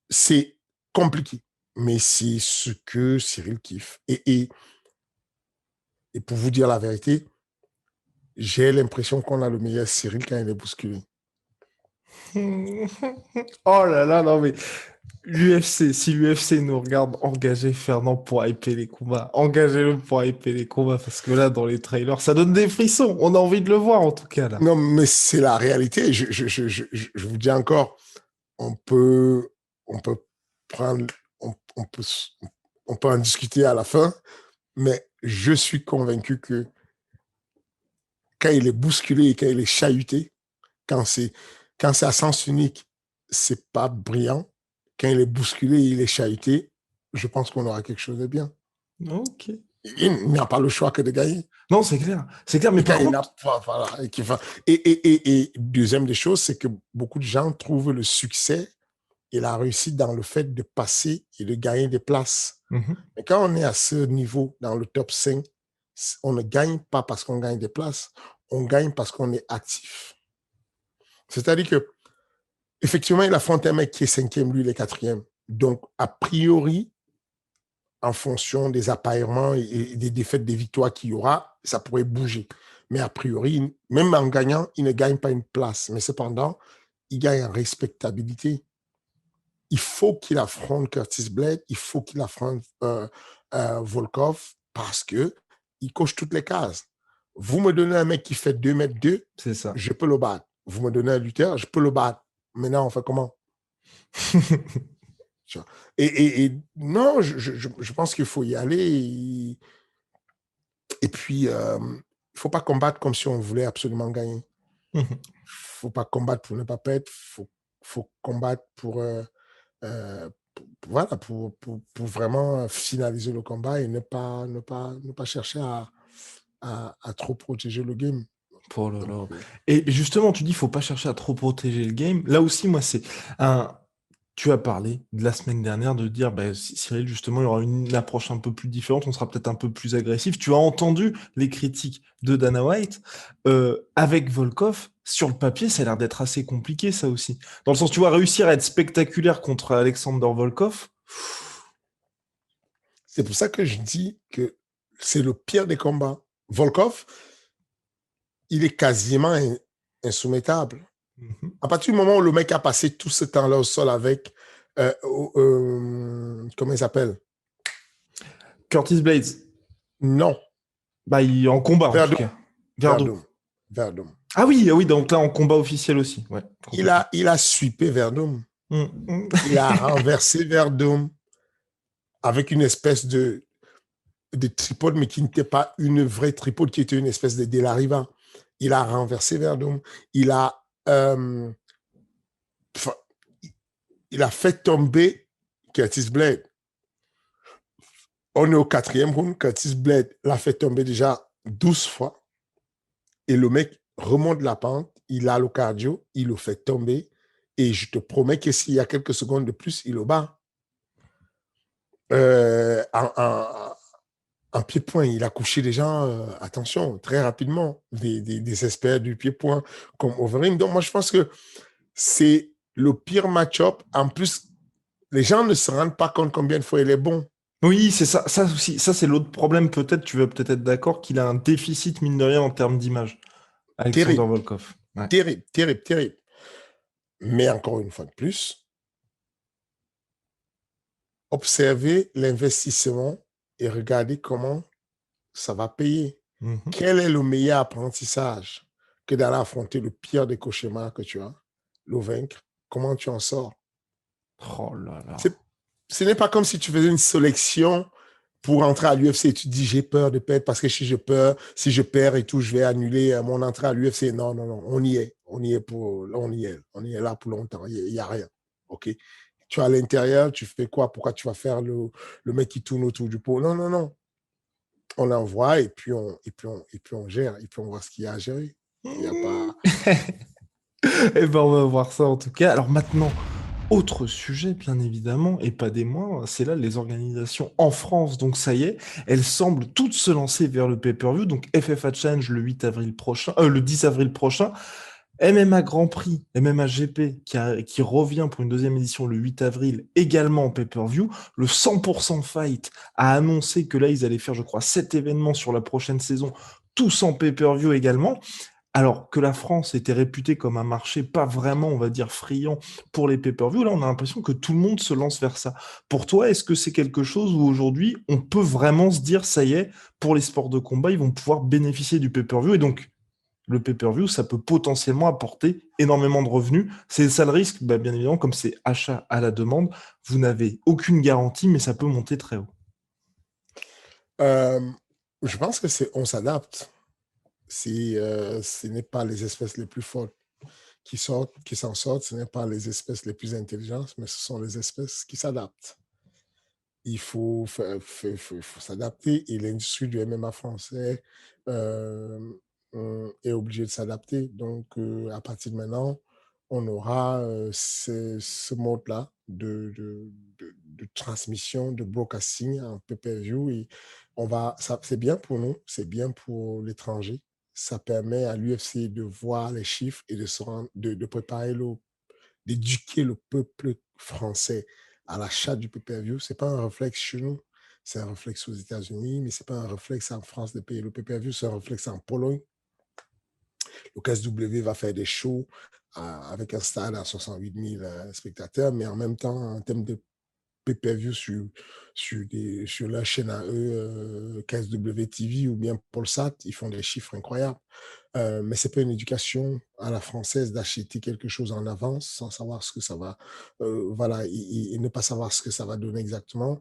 c'est compliqué, mais c'est ce que Cyril kiffe. Et pour vous dire la vérité, j'ai l'impression qu'on a le meilleur Cyril quand il est bousculé. Oh là là, non mais l'UFC, si l'UFC nous regarde, engagez Fernand pour hyper les combats. Engagez-le pour hyper les combats parce que là, dans les trailers, ça donne des frissons. On a envie de le voir en tout cas là. Non, mais c'est la réalité. Je vous dis encore, on peut, on peut prendre, on peut, on peut en discuter à la fin, mais je suis convaincu que quand il est bousculé et quand il est chahuté, quand c'est, quand c'est à sens unique, c'est pas brillant. Quand il est bousculé et il est chahuté, je pense qu'on aura quelque chose de bien. Ok. Il n'a pas le choix que de gagner. Non, c'est clair. C'est clair, mais Et quand par il n'a contre, pas, voilà, et deuxième des choses, c'est que beaucoup de gens trouvent le succès et la réussite dans le fait de passer et de gagner des places. mhm, Mais quand on est à ce niveau, dans le top 5, on ne gagne pas parce qu'on gagne des places, on gagne parce qu'on est actif. C'est-à-dire que effectivement, il affronte un mec qui est cinquième, lui, il est quatrième. Donc, a priori, en fonction des appareillements et des défaites, des victoires qu'il y aura, ça pourrait bouger. Mais a priori, même en gagnant, il ne gagne pas une place. Mais cependant, il gagne en respectabilité. Il faut qu'il affronte Curtis Blade, il faut qu'il affronte Volkov parce que il coche toutes les cases. Vous me donnez un mec qui fait 2 mètres 2, c'est ça. je peux le battre. Vous me donnez un lutteur, je peux le battre. Maintenant, on fait comment? Et non, je pense qu'il faut y aller. Et puis, il ne faut pas combattre comme si on voulait absolument gagner. Il ne faut pas combattre pour ne pas perdre. Il faut combattre voilà, pour vraiment finaliser le combat et ne pas chercher à trop protéger le game. Oh là Donc, là. Et justement, tu dis, faut pas chercher à trop protéger le game. Là aussi, moi, c'est un. Tu as parlé de la semaine dernière de dire, bah, Cyril, justement, il y aura une approche un peu plus différente, on sera peut-être un peu plus agressif. Tu as entendu les critiques de Dana White avec Volkov. Sur le papier, ça a l'air d'être assez compliqué, ça aussi. Dans le sens, tu vas réussir à être spectaculaire contre Alexander Volkov. c'est pour ça que je dis que c'est le pire des combats. Volkov, il est quasiment insoumettable. Mhm. À partir du moment où le mec a passé tout ce temps-là au sol avec, comment il s'appelle? Curtis Blades, Non, bah, il est en combat en tout Verdum. cas. Verdun. Verdum. Verdum. Ah oui, donc là en combat officiel aussi. Ouais, complètement. Il a sweepé Verdum. Mm. Il a renversé Verdum avec une espèce de tripode, mais qui n'était pas une vraie tripode, qui était une espèce de Delariva. Il a renversé Verdum. Il a, il a fait tomber Curtis Blade. On est au quatrième round. Curtis Blade l'a fait tomber déjà 12 fois. Et le mec remonte la pente. Il a le cardio. Il le fait tomber. Et je te promets que s'il y a quelques secondes de plus, il le bat. En pied-point, il a couché des gens, attention, très rapidement, des experts du pied-point comme Overeem. Donc, moi, je pense que c'est le pire match-up. En plus, les gens ne se rendent pas compte combien de fois il est bon. Oui, c'est ça. Ça aussi, ça c'est l'autre problème. Peut-être, tu vas peut-être être d'accord qu'il a un déficit mine de rien en termes d'image. Alexander Terrible, Volkov. Ouais. terrible, terrible, terrible. Mais encore une fois de plus, observez l'investissement et regardez comment ça va payer. Mhm. Quel est le meilleur apprentissage que d'aller affronter le pire des cauchemars que tu as, le vaincre? Comment tu en sors? Oh là là. Ce n'est pas comme si tu faisais une sélection pour entrer à l'UFC et tu te dis j'ai peur de perdre parce que si je perds et tout, je vais annuler mon entrée à l'UFC. Non, non, non, on y est. On y est là pour longtemps. Il n'y a rien. OK? Tu es à l'intérieur, tu fais quoi? Pourquoi tu vas faire le mec qui tourne autour du pot? Non, non, non. On envoie et puis on gère et puis on voit ce qu'il y a à gérer. Il n'y a pas. Eh ben, on va voir ça en tout cas. Alors maintenant, autre sujet, bien évidemment, et pas des moindres, c'est là les organisations en France. Donc ça y est, elles semblent toutes se lancer vers le pay-per-view. Donc FFA Challenge le 8 avril prochain, le 10 avril prochain. MMA Grand Prix, MMA GP qui revient pour une deuxième édition le 8 avril, également en pay-per-view. Le 100% Fight a annoncé que là, ils allaient faire, je crois, 7 événements sur la prochaine saison, tous en pay-per-view également. Alors que la France était réputée comme un marché pas vraiment, on va dire, friand pour les pay-per-view, là, on a l'impression que tout le monde se lance vers ça. Pour toi, est-ce que c'est quelque chose où aujourd'hui, on peut vraiment se dire, ça y est, pour les sports de combat, ils vont pouvoir bénéficier du pay-per-view et donc le pay-per-view, ça peut potentiellement apporter énormément de revenus. C'est ça le risque, bah, bien évidemment, comme c'est achat à la demande, vous n'avez aucune garantie, mais ça peut monter très haut. Euh, je pense que on s'adapte. Si ce n'est pas les espèces les plus fortes qui s'en sortent, ce n'est pas les espèces les plus intelligentes, mais ce sont les espèces qui s'adaptent. Il faut s'adapter et l'industrie du MMA français euh, est obligée de s'adapter. Donc, à partir de maintenant, on aura ce mode-là de transmission, de broadcasting en pay-per-view. Et c'est bien pour nous, c'est bien pour l'étranger. Ça permet à l'UFC de voir les chiffres et de préparer d'éduquer le peuple français à l'achat du pay-per-view. Ce n'est pas un réflexe chez nous, c'est un réflexe aux États-Unis, mais ce n'est pas un réflexe en France de payer le pay-per-view, c'est un réflexe en Pologne. Le KSW va faire des shows avec un stade à 68 000 spectateurs, mais en même temps, en termes de pay-per-view sur leur chaîne à eux, KSW TV ou bien Polsat, ils font des chiffres incroyables. Mais c'est pas une éducation à la française d'acheter quelque chose en avance sans savoir ce que ça va, voilà, et ne pas savoir ce que ça va donner exactement.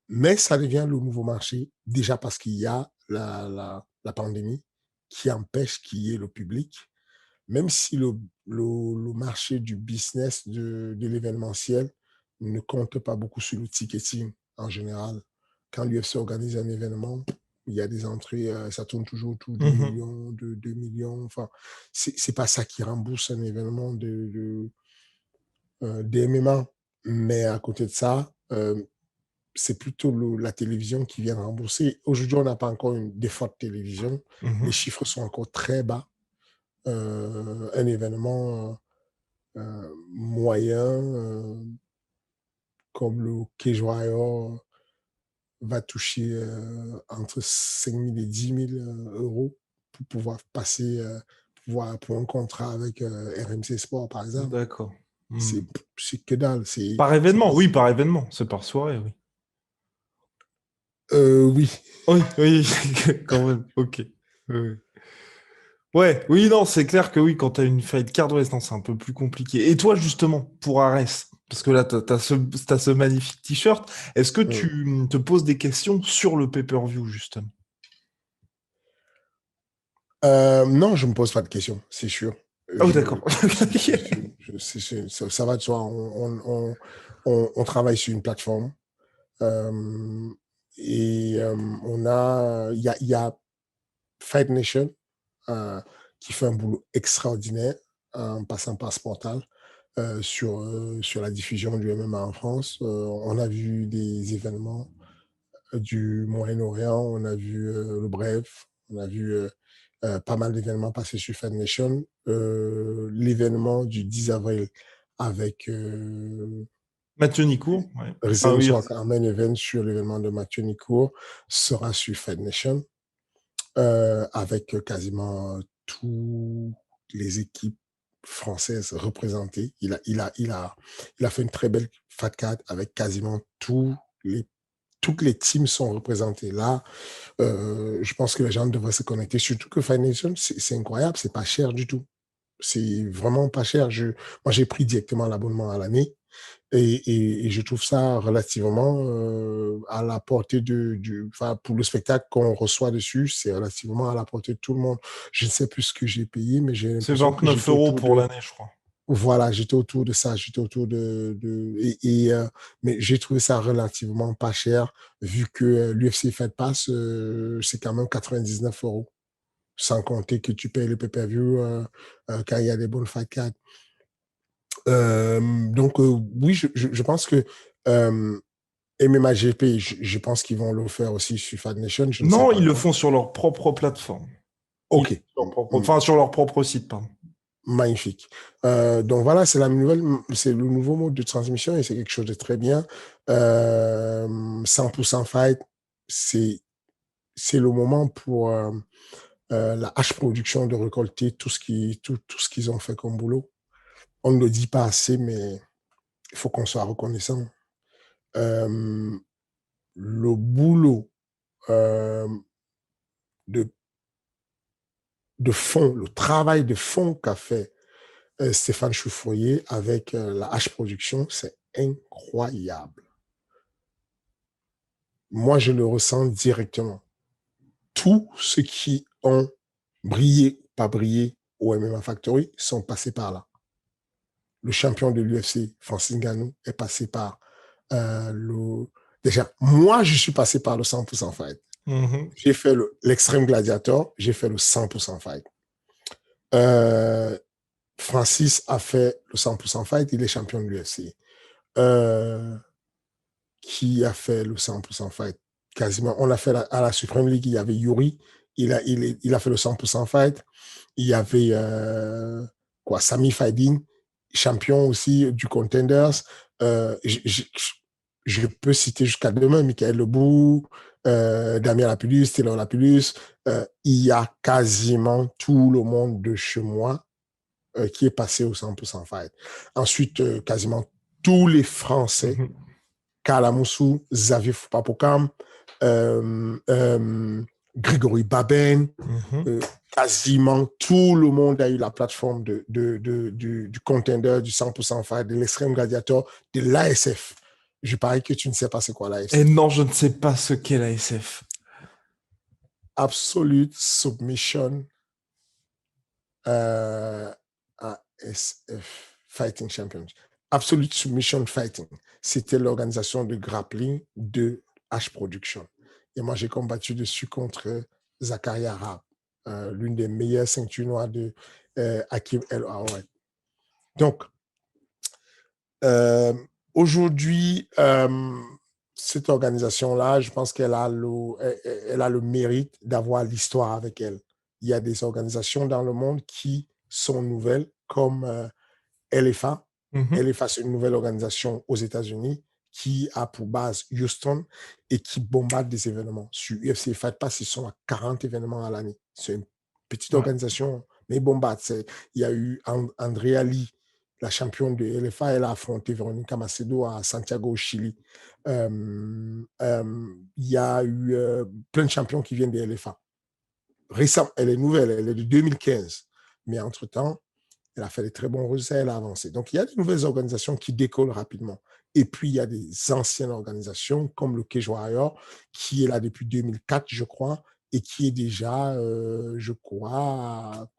Mais ça devient le nouveau marché, déjà parce qu'il y a la pandémie qui empêche qu'il y ait le public, même si le marché du business de l'événementiel ne compte pas beaucoup sur le ticketing en général. Quand l'UFC organise un événement, il y a des entrées, ça tourne toujours autour d'un Mhm. million, de 2 millions. Enfin, c'est pas ça qui rembourse un événement des MMA. Mais à côté de ça, c'est plutôt la télévision qui vient rembourser. Aujourd'hui, on n'a pas encore des fortes télévisions. Les Mhm. chiffres sont encore très bas. Un événement moyen comme le Cage Warrior va toucher entre 5 000 et 10 000 euros pour pouvoir passer pour un contrat avec RMC Sport, par exemple. D'accord. C'est Hmm. c'est que dalle. Par événement, oui, par événement. C'est par soirée, oui. Oui. Oui, oui, quand même. Ok. Oui, oui. Ouais, oui, non, c'est clair que oui, quand tu as une fight card, ouais, non, c'est un peu plus compliqué. Et toi, justement, pour Ares, parce que là, t'as ce magnifique t-shirt, est-ce que Mm. tu te poses des questions sur le pay-per-view, justement? Non, je ne me pose pas de questions, c'est sûr. Ah oui, d'accord. Ça va de soi. On travaille sur une plateforme. Euh, il y a Fight Nation qui fait un boulot extraordinaire en passant par ce portal sur la diffusion du MMA en France. On a vu des événements du Moyen-Orient, on a vu le Bref, on a vu pas mal d'événements passer sur Fight Nation. L'événement du 10 avril avec Mathieu Nicourt, ouais. Ah Rizin oui, Swak, un main event sur l'événement de Mathieu Nicourt sera sur Fight Nation avec quasiment toutes les équipes françaises représentées. Il a fait une très belle Fat 4 avec quasiment toutes les teams sont représentées là. Je pense que les gens devraient se connecter, surtout que Fight Nation, c'est incroyable, c'est pas cher du tout. C'est vraiment pas cher. Moi, j'ai pris directement l'abonnement à l'année. Et je trouve ça relativement à la portée enfin, pour le spectacle qu'on reçoit dessus, c'est relativement à la portée de tout le monde. Je ne sais plus ce que j'ai payé, mais j'ai c'est l'impression que 29 j'étais euros autour pour de, l'année, je crois. voilà, j'étais autour de ça, j'étais autour mais j'ai trouvé ça relativement pas cher, vu que l'UFC Fight Pass, c'est quand même 99 euros, sans compter que tu payes le pay-per-view quand il y a des bonnes fight cards. Donc, oui, je pense que MMAGP, je pense qu'ils vont le faire aussi sur Fat Nation, je ne sais Non, pas ils le encore. font sur leur propre plateforme. OK, Enfin, sur leur propre site, pardon. magnifique. Donc voilà, c'est le nouveau mode de transmission et c'est quelque chose de très bien. 100% fight, c'est c'est le moment la H Production de récolter tout ce qu'ils ont fait comme boulot. On ne le dit pas assez, mais il faut qu'on soit reconnaissant. Euh, le boulot euh, de, de fond, le travail de fond qu'a fait Stéphane Chouffoyer avec la H Production, c'est incroyable. Moi, je le ressens directement. Tous ceux qui ont brillé ou pas brillé au MMA Factory sont passés par là. Le champion de l'UFC, Francis Ngannou, est passé par le... Déjà, moi, je suis passé par le 100% fight. J'ai fait l'extrême gladiator, j'ai fait le 100% fight. Francis a fait le 100% fight, il est champion de l'UFC. Qui a fait le 100% fight? Quasiment. On a fait à la Supreme League, il y avait Yuri, il a fait le 100% fight. Il y avait Sami Faidin, champion aussi du Contenders. Je peux citer jusqu'à demain Michael Lebou, Damien Lapillus, Taylor Lapillus. Il y a quasiment tout le monde de chez moi qui est passé au 100% fight. Ensuite, quasiment tous les Français, Kalamoussou, Xavier Foupapokam, Grégory Baben, quasiment tout le monde a eu la plateforme du contender, du 100% fight, de l'extrême gladiator, de l'ASF. Je parie que tu ne sais pas c'est quoi l'ASF. Et non, je ne sais pas ce qu'est l'ASF. Absolute Submission ASF Fighting Championship. Absolute Submission Fighting. C'était l'organisation de grappling de H Production. Et moi, j'ai combattu dessus contre Zakaria Arab, l'une des meilleures ceintures noires de Hakim El Aoued. Donc, aujourd'hui, cette organisation-là, je pense qu'elle a le mérite d'avoir l'histoire avec elle. Il y a des organisations dans le monde qui sont nouvelles, comme LFA. LFA, c'est une nouvelle organisation aux États-Unis qui a pour base Houston et qui bombarde des événements. Sur UFC Fight Pass, ils sont à 40 événements à l'année. C'est une petite organisation, mais ils bombardent. Il y a eu Andrea Lee, la championne de LFA, elle a affronté Veronica Macedo à Santiago, au Chili. Il y a eu plein de champions qui viennent de LFA. Récemment, elle est nouvelle, elle est de 2015. Mais entre-temps, elle a fait des très bons résultats, elle a avancé. Donc, il y a de nouvelles organisations qui décollent rapidement. Et puis, il y a des anciennes organisations comme le Cage Warrior, qui est là depuis 2004, je crois, et qui est déjà, je crois,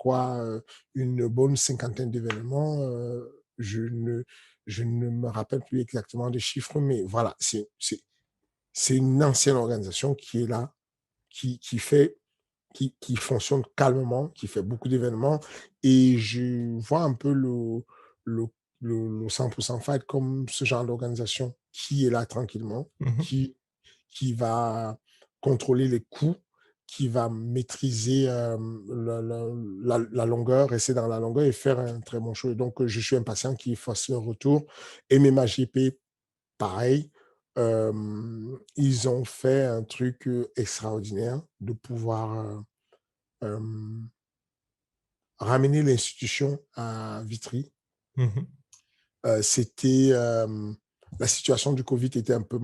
une bonne cinquantaine d'événements. Je ne me rappelle plus exactement des chiffres, mais voilà, c'est une ancienne organisation qui est là, qui fonctionne calmement, qui fait beaucoup d'événements. Et je vois un peu le 100% Fight comme ce genre d'organisation qui est là tranquillement, qui va contrôler les coûts, qui va maîtriser la longueur, rester dans la longueur et faire un très bon show. Donc, je suis impatient qu'ils fassent leur retour. Et MMAGP, pareil. Ils ont fait un truc extraordinaire de pouvoir ramener l'institution à Vitry. La situation du Covid était un peu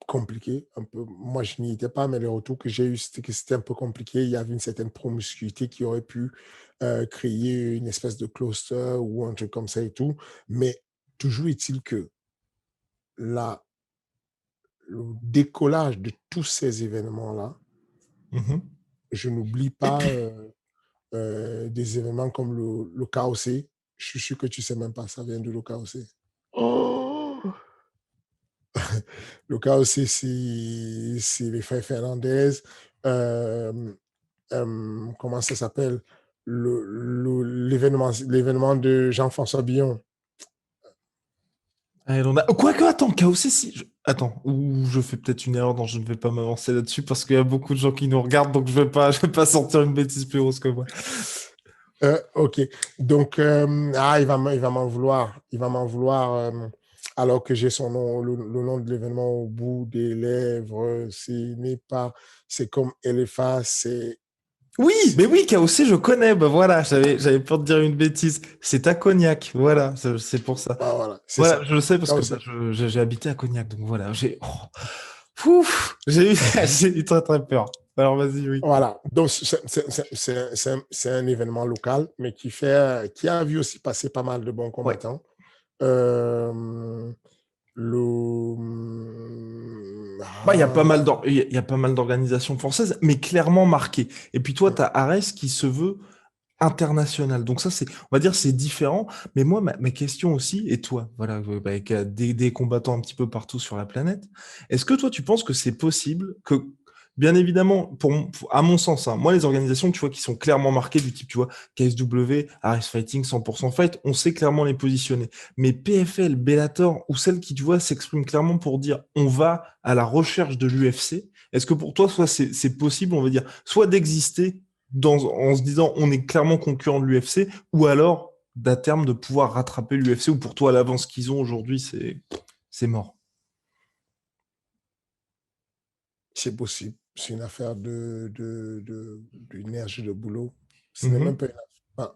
compliquée. Moi, je n'y étais pas, mais les retours que j'ai eus, c'était que c'était un peu compliqué. Il y avait une certaine promiscuité qui aurait pu créer une espèce de cluster ou un truc comme ça et tout. Mais toujours est-il que le décollage de tous ces événements-là, je n'oublie pas des événements comme le KOC. Je suis sûr que tu ne sais même pas, ça vient de le KOC. Oh, le KOC, c'est les frères Fernandez. Comment ça s'appelle? L'événement de Jean-François Billon. Quoique, attends, KOC, si. Attends, ou je fais peut-être une erreur, non, je ne vais pas m'avancer là-dessus parce qu'il y a beaucoup de gens qui nous regardent, donc je vais pas sortir une bêtise plus grosse que moi. Ok. Donc, il va m'en vouloir. Il va m'en vouloir alors que j'ai son nom, le nom de l'événement au bout des lèvres. C'est comme LFA, c'est Oui, mais oui, KOC, je connais. Bah voilà, j'avais peur de dire une bêtise. C'est à Cognac, voilà, c'est pour ça. Bah, voilà, c'est Voilà, ça. je le sais parce que KOC. bah, j'ai habité à Cognac, donc voilà, ouf, j'ai eu, j'ai eu très très peur. Alors vas-y, oui. Voilà, donc c'est un événement local, mais qui a vu aussi passer pas mal de bons Ouais. combattants. Euh, Bah, ah, il y a pas mal d'organisations françaises, mais clairement marquées. Et puis toi, tu as Arès qui se veut international. Donc ça, on va dire, c'est différent. Mais moi, ma question aussi, et toi, voilà, bah, avec des combattants un petit peu partout sur la planète, est-ce que toi, tu penses que c'est possible que, bien évidemment, à mon sens, hein, moi, les organisations, tu vois, qui sont clairement marquées du type, tu vois, KSW, Ares Fighting, 100% Fight, on sait clairement les positionner. Mais PFL, Bellator, ou celles qui, tu vois, s'expriment clairement pour dire, on va à la recherche de l'UFC, est-ce que pour toi, soit c'est possible, on va dire, soit d'exister en se disant on est clairement concurrent de l'UFC, ou alors d'à terme de pouvoir rattraper l'UFC, ou pour toi l'avance qu'ils ont aujourd'hui, c'est mort. c'est possible. C'est une affaire d'énergie, de boulot. Ce n'est même Mhm. pas une affaire. Enfin,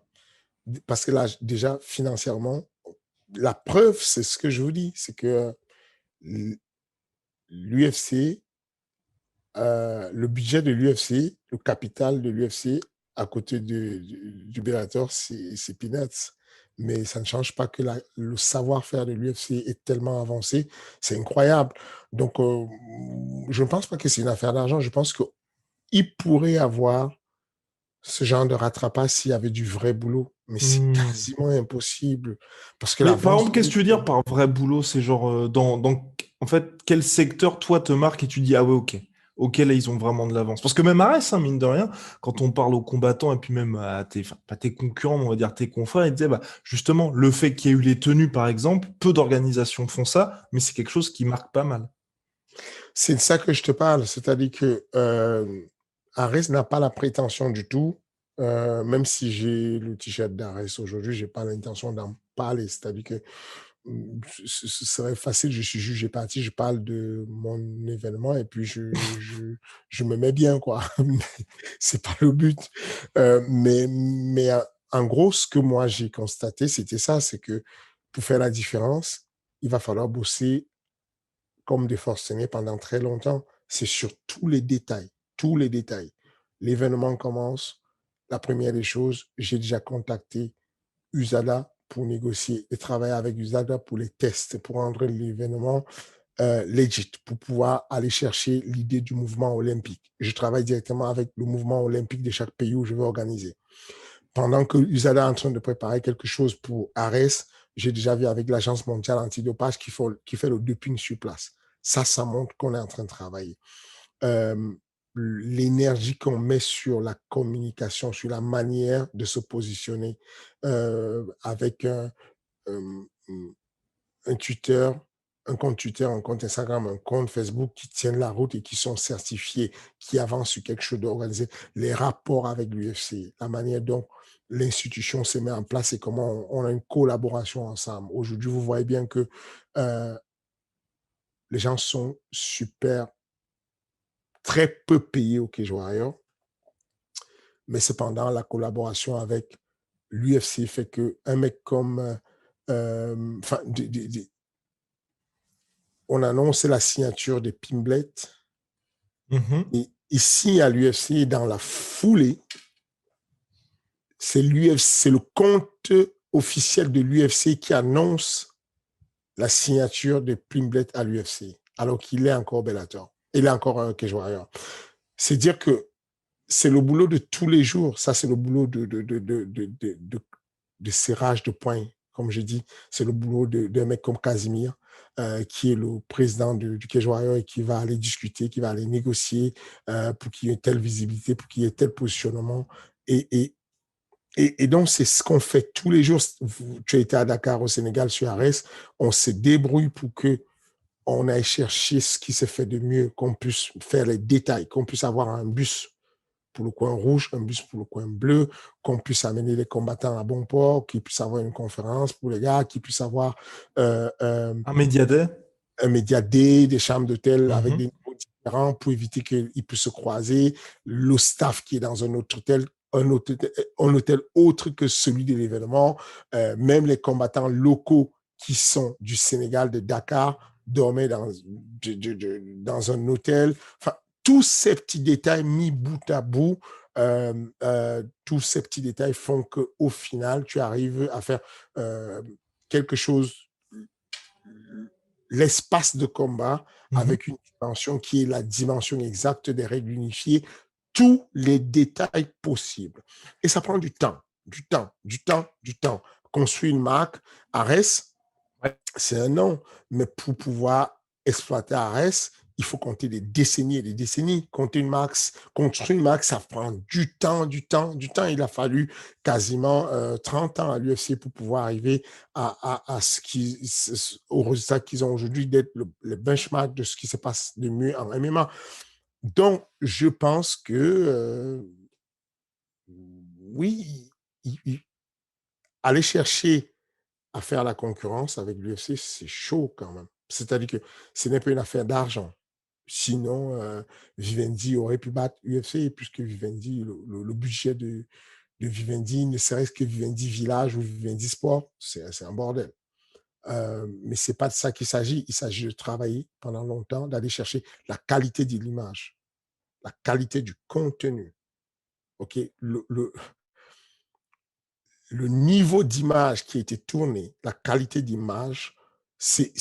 parce que là, déjà, financièrement, la preuve, c'est ce que je vous dis, c'est que l'UFC, le budget de l'UFC, le capital de l'UFC, à côté du Bellator, c'est peanuts. Mais ça ne change pas que le savoir-faire de l'UFC est tellement avancé. C'est incroyable. Donc, je ne pense pas que c'est une affaire d'argent. Je pense qu'il pourrait avoir ce genre de rattrapage s'il y avait du vrai boulot. Mais c'est Hmm. quasiment impossible. Parce que Mais par l'avance exemple, de qu'est-ce que tu veux dire l'UFC, par vrai boulot? C'est genre en fait, quel secteur toi te marque et tu dis ah ouais, ok. Ok, là, ils ont vraiment de l'avance. Parce que même Arès, hein, mine de rien, quand on parle aux combattants et puis même à enfin, pas tes concurrents, mais on va dire tes confrères, ils disaient, bah, justement, le fait qu'il y ait eu les tenues, par exemple, peu d'organisations font ça, mais c'est quelque chose qui marque pas mal. c'est de ça que je te parle. C'est-à-dire que Ares n'a pas la prétention du tout, même si j'ai le t-shirt d'Ares aujourd'hui, je n'ai pas l'intention d'en parler. C'est-à-dire que ce serait facile, je suis jugé parti, je parle de mon événement et puis je me mets bien, quoi. C'est pas le but. Mais en gros, ce que moi j'ai constaté, c'était ça, c'est que pour faire la différence, il va falloir bosser comme des forcenés pendant très longtemps. C'est sur tous les détails, tous les détails. L'événement commence. La première des choses, j'ai déjà contacté USADA pour négocier et travailler avec USADA pour les tests, pour rendre l'événement legit, pour pouvoir aller chercher l'idée du mouvement olympique. Je travaille directement avec le mouvement olympique de chaque pays où je veux organiser. Pendant que USADA est en train de préparer quelque chose pour Ares, j'ai déjà vu avec l'Agence mondiale antidopage qui fait le doping sur place. Ça montre qu'on est en train de travailler. Euh, L'énergie qu'on met sur la communication, sur la manière de se positionner avec un, un Twitter, un compte Twitter, un compte Instagram, un compte Facebook qui tiennent la route et qui sont certifiés, qui avancent sur quelque chose d'organisé, les rapports avec l'UFC, la manière dont l'institution se met en place et comment on a une collaboration ensemble. Aujourd'hui, vous voyez bien que euh, les gens sont super, très peu payés au Cage Warrior, mais cependant, la collaboration avec l'UFC fait qu'un mec comme enfin, on annonce la signature de Pimblet. Mhm. Et ici, à l'UFC, dans la foulée, c'est l'UFC, c'est le compte officiel de l'UFC qui annonce la signature de Pimblet à l'UFC, alors qu'il est encore Bellator. Il est encore un Cage Warrior. C'est dire que c'est le boulot de tous les jours. Ça, c'est le boulot de serrage de poings, comme je dis. C'est le boulot d'un mec comme Casimir, qui est le président du Cage Warrior et qui va aller discuter, qui va aller négocier pour qu'il y ait telle visibilité, pour qu'il y ait tel positionnement. Et, et, et donc, c'est ce qu'on fait tous les jours. Tu as été à Dakar, au Sénégal, sur Arès. On se débrouille pour que on aille chercher ce qui se fait de mieux, qu'on puisse faire les détails, qu'on puisse avoir un bus pour le coin rouge, un bus pour le coin bleu, qu'on puisse amener les combattants à bon port, qu'ils puissent avoir une conférence pour les gars, qu'ils puissent avoir euh, euh, Un médiadet. un média day, des chambres d'hôtel avec Mhm. des différents pour éviter qu'ils puissent se croiser, le staff qui est dans un hôtel autre que celui de l'événement, même les combattants locaux qui sont du Sénégal, de Dakar, dormaient dans un hôtel. Enfin, tous ces petits détails mis bout à bout, tous ces petits détails font qu'au final, tu arrives à faire quelque chose, l'espace de combat avec une dimension qui est la dimension exacte des règles unifiées, tous les détails possibles. Et ça prend du temps, du temps, du temps, du temps. Construire une marque, Ares, Ouais. c'est un nom, mais pour pouvoir exploiter Ares, il faut compter des décennies et des décennies. Construire une marque, ça prend du temps, du temps, du temps. Il a fallu quasiment 30 ans à l'UFC pour pouvoir arriver au résultat qu'ils ont aujourd'hui, d'être le benchmark de ce qui se passe de mieux en MMA. Donc, je pense que oui, aller chercher à faire la concurrence avec l'UFC, c'est chaud quand même. C'est-à-dire que ce n'est pas une affaire d'argent. Sinon, Vivendi aurait pu battre UFC, puisque Vivendi, le budget de Vivendi, ne serait-ce que Vivendi Village ou Vivendi Sport, c'est un bordel. Mais ce n'est pas de ça qu'il s'agit. Il s'agit de travailler pendant longtemps, d'aller chercher la qualité de l'image, la qualité du contenu. OK? Le niveau d'image qui a été tourné, la qualité d'image, c'est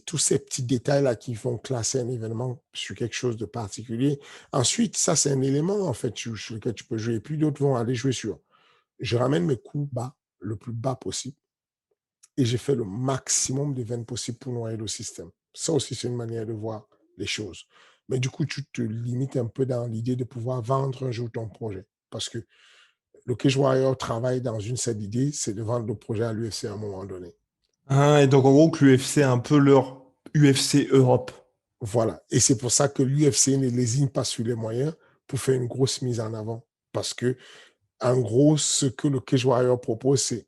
tous ces petits détails-là qui vont classer un événement sur quelque chose de particulier. Ensuite, ça, c'est un élément, en fait, sur lequel tu peux jouer. Et puis, d'autres vont aller jouer sur. Je ramène mes coups bas, le plus bas possible, et j'ai fait le maximum de veines possible pour noyer le système. Ça aussi, c'est une manière de voir les choses. Mais du coup, tu te limites un peu dans l'idée de pouvoir vendre un jour ton projet. Parce que le Cage Warrior travaille dans une seule idée, c'est de vendre le projet à l'UFC à un moment donné. Ah, et donc en gros que l'UFC est un peu leur UFC Europe. Voilà. Et c'est pour ça que l'UFC ne lésine pas sur les moyens pour faire une grosse mise en avant. Parce que, en gros, ce que le Cage Warrior propose, c'est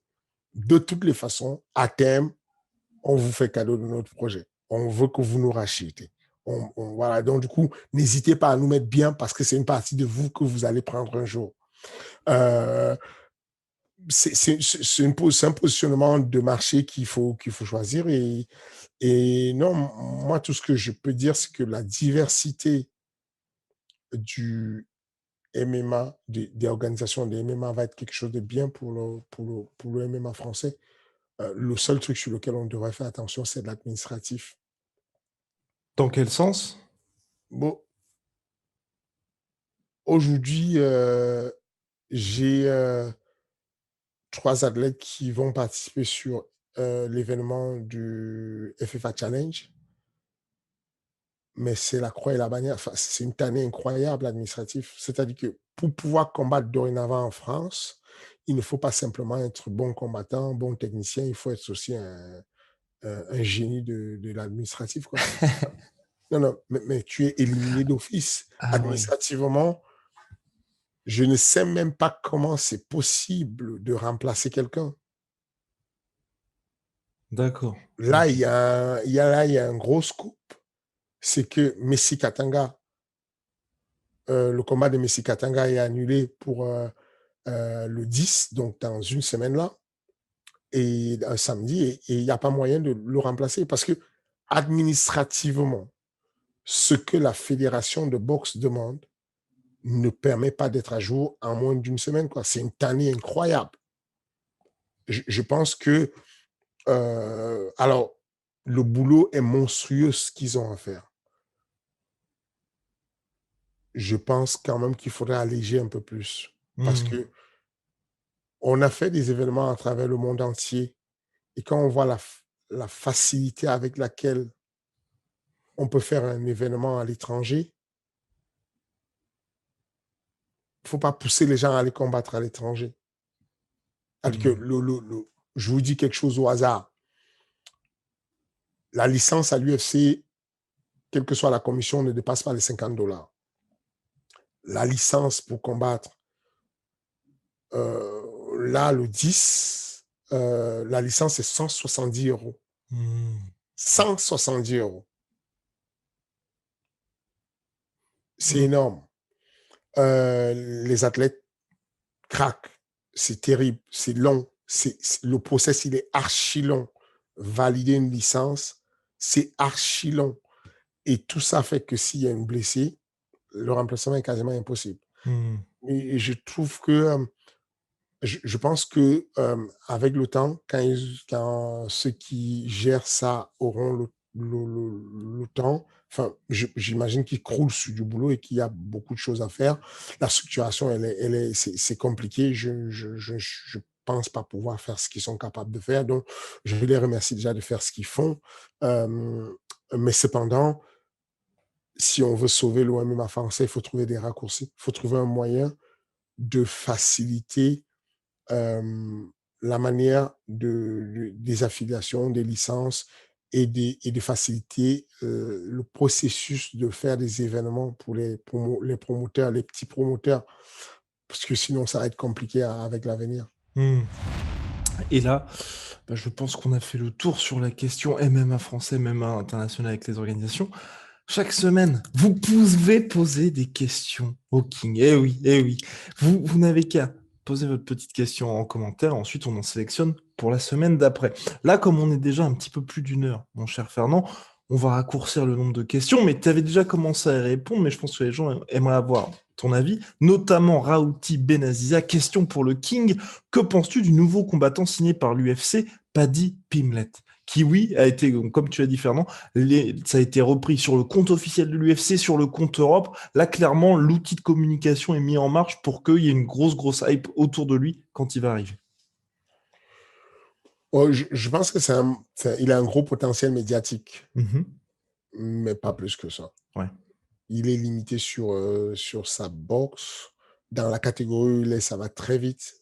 de toutes les façons, à terme, on vous fait cadeau de notre projet. On veut que vous nous rachetez. Voilà. Donc, du coup, n'hésitez pas à nous mettre bien parce que c'est une partie de vous que vous allez prendre un jour. Euh, c'est un positionnement de marché qu'il faut choisir. Et non, moi, tout ce que je peux dire, c'est que la diversité du MMA, des organisations de MMA va être quelque chose de bien pour le MMA français. Le seul truc sur lequel on devrait faire attention, c'est l'administratif. Dans quel sens? Bon, aujourd'hui, j'ai 3 athlètes qui vont participer sur l'événement du FFA Challenge. Mais c'est la croix et la bannière. Enfin, c'est une tannée incroyable administrative. C'est-à-dire que pour pouvoir combattre dorénavant en France, il ne faut pas simplement être bon combattant, bon technicien, il faut être aussi un génie de l'administratif, quoi. Non, non, mais tu es éliminé d'office. Ah ouais, Administrativement, je ne sais même pas comment c'est possible de remplacer quelqu'un. d'accord. Là, Ok. il y a un gros scoop. C'est que Messi Katanga, le combat de Messi Katanga est annulé pour le 10, donc dans une semaine là, et un samedi, et il n'y a pas moyen de le remplacer parce que administrativement, ce que la fédération de boxe demande ne permet pas d'être à jour en moins d'une semaine, quoi. C'est une tannée incroyable. Je pense que, alors, le boulot est monstrueux ce qu'ils ont à faire. Je pense quand même qu'il faudrait alléger un peu plus parce Hmm. que on a fait des événements à travers le monde entier. Et quand on voit la facilité avec laquelle on peut faire un événement à l'étranger, il ne faut pas pousser les gens à aller combattre à l'étranger. Que Hmm. je vous dis quelque chose au hasard. La licence à l'UFC, quelle que soit la commission, ne dépasse pas les $50. La licence pour combattre, là, le 10, la licence est 170 €. Hmm. 170 €. C'est énorme. Les athlètes craquent. C'est terrible. C'est long. Le process, il est archi long. Valider une licence, c'est archi long. Et tout ça fait que s'il y a une blessée, le remplacement est quasiment impossible. Mmh. Et je trouve que, je pense que avec le temps, quand ceux qui gèrent ça auront le temps, enfin, j'imagine qu'ils croulent sur du boulot et qu'il y a beaucoup de choses à faire. La structuration, c'est compliqué. Je pense pas pouvoir faire ce qu'ils sont capables de faire. Donc, je les remercie déjà de faire ce qu'ils font. Euh, mais cependant, si on veut sauver l'OMMA français, il faut trouver des raccourcis. Il faut trouver un moyen de faciliter la manière des affiliations, des licences et de faciliter le processus de faire des événements pour les promoteurs, les petits promoteurs, parce que sinon ça va être compliqué avec l'avenir. Mmh. Et là, bah, je pense qu'on a fait le tour sur la question MMA français, MMA international avec les organisations. Chaque semaine, vous pouvez poser des questions au King. Eh oui, eh oui. Vous n'avez qu'à poser votre petite question en commentaire. Ensuite, on en sélectionne pour la semaine d'après. Là, comme on est déjà un petit peu plus d'une heure, mon cher Fernand, on va raccourcir le nombre de questions. Mais tu avais déjà commencé à y répondre, mais je pense que les gens aimeraient avoir ton avis, notamment Raouti Benaziza. Question pour le King. Que penses-tu du nouveau combattant signé par l'UFC, Paddy Pimblett, qui, oui, a été, comme tu as dit, Fernand, ça a été repris sur le compte officiel de l'UFC, sur le compte Europe. Là, clairement, l'outil de communication est mis en marche pour qu'il y ait une grosse hype autour de lui quand il va arriver. Oh, je pense que il a un gros potentiel médiatique, Mhm. mais pas plus que ça. Ouais. Il est limité sur sa boxe. Dans la catégorie où il est, ça va très vite.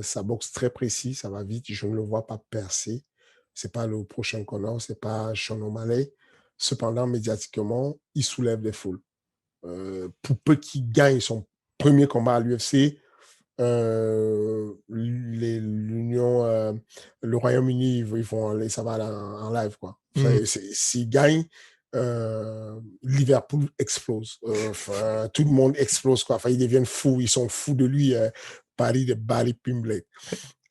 Sa boxe très précis, ça va vite. Je ne le vois pas percer. C'est pas le prochain Conor, c'est pas Sean O'Malley. Cependant, médiatiquement, il soulève des foules. Pour peu qu'il gagne son premier combat à l'UFC, l'Union, le Royaume-Uni, ils vont aller, ça va aller en live, quoi. Mm. S'il gagne, Liverpool explose. Tout le monde explose, quoi. Enfin, ils deviennent fous, ils sont fous de lui, Paris de Barry Pimblett.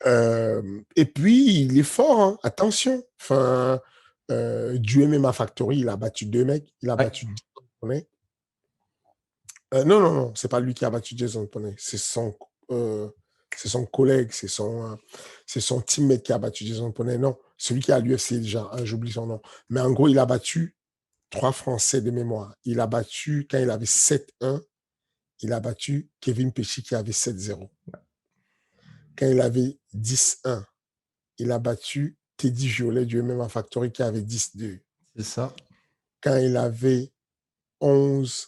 Et puis, il est fort, hein. Attention. Enfin, du MMA Factory, il a battu 2 mecs, il a Ouais. battu Jason. Non, c'est pas lui qui a battu Jason Poney, c'est son collègue, c'est son teammate qui a battu Jason Poney. Non, celui qui a l'UFC déjà, hein, j'oublie son nom. Mais en gros, il a battu 3 Français de mémoire. Il a battu, quand il avait 7-1, il a battu Kevin Pesci qui avait 7-0. Quand il avait 10-1, il a battu Teddy Violet du MMA Factory qui avait 10-2. C'est ça. Quand il avait 11-1,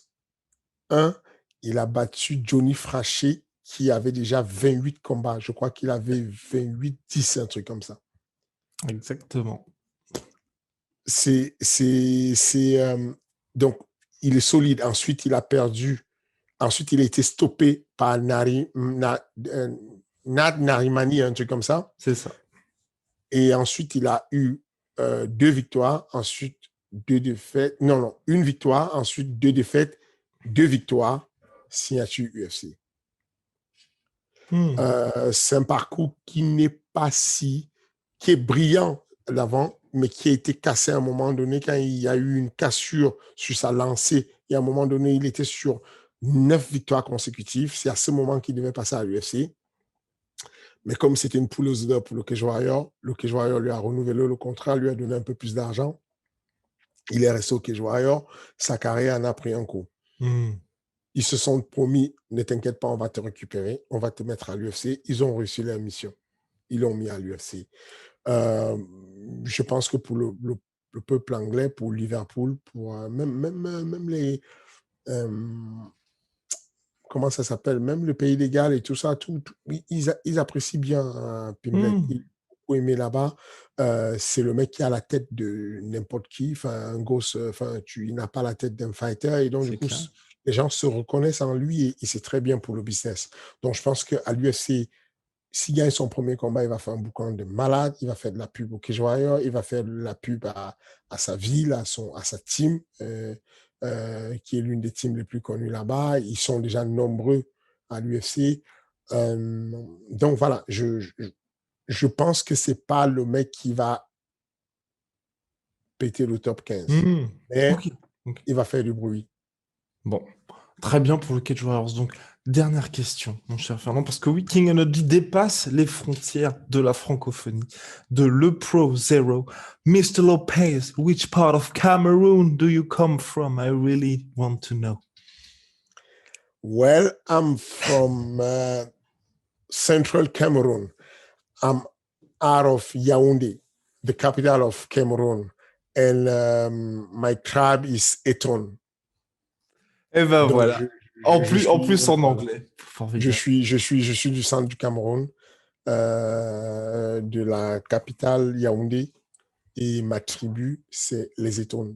il a battu Johnny Fraché qui avait déjà 28 combats. Je crois qu'il avait 28-10, un truc comme ça. Exactement. Donc, il est solide. Ensuite, il a perdu. Ensuite, il a été stoppé par Nad Narimani, un truc comme ça. C'est ça. Et ensuite, il a eu 2 victoires. Ensuite, 2 défaites. Non, une victoire. Ensuite, 2 défaites. 2 victoires. Signature UFC. C'est un parcours qui n'est pas qui est brillant d'avant, mais qui a été cassé à un moment donné quand il y a eu une cassure sur sa lancée. Et à un moment donné, il était sur 9 victoires consécutives. C'est à ce moment qu'il devait passer à l'UFC. Mais comme c'était une poule aux œufs pour le Cage Warrior lui a renouvelé le contrat, lui a donné un peu plus d'argent. Il est resté au Cage Warrior. Sa carrière en a pris un coup. Ils se sont promis, ne t'inquiète pas, on va te récupérer, on va te mettre à l'UFC. Ils ont réussi leur mission. Ils l'ont mis à l'UFC. Je pense que pour le peuple anglais, pour Liverpool, pour même les... comment ça s'appelle? Même le pays légal et tout ça, ils apprécient bien Pimblett. Ils ont beaucoup aimé là-bas. C'est le mec qui a la tête de n'importe qui. Enfin, un gosse, il n'a pas la tête d'un fighter. Et donc, du C'est coup, clair. les gens se reconnaissent en lui et c'est très bien pour le business. Donc, je pense qu'à l'UFC, s'il gagne son premier combat, il va faire un boucan de malade, il va faire de la pub au Cage Warrior, il va faire de la pub à sa ville, à sa team. qui est l'une des teams les plus connues là-bas. Ils sont déjà nombreux à l'UFC. Donc voilà, je pense que c'est pas le mec qui va péter le top 15, mais Ok. Ok. il va faire du bruit. Bon, très bien pour le Cage Warriors. Donc, dernière question, mon cher Fernand, parce que oui, King Energy dépasse les frontières de la francophonie, de Le Pro Zero. Mr. Lopez, which part of Cameroon do you come from? I really want to know. Well, I'm from Central Cameroon. I'm out of Yaoundé, the capital of Cameroon, and my tribe is Eton. Eh ben Donc, voilà. En je plus, en suis, plus en voilà, anglais. Formidable. je suis du centre du Cameroun, de la capitale Yaoundé, et ma tribu, c'est les Eton.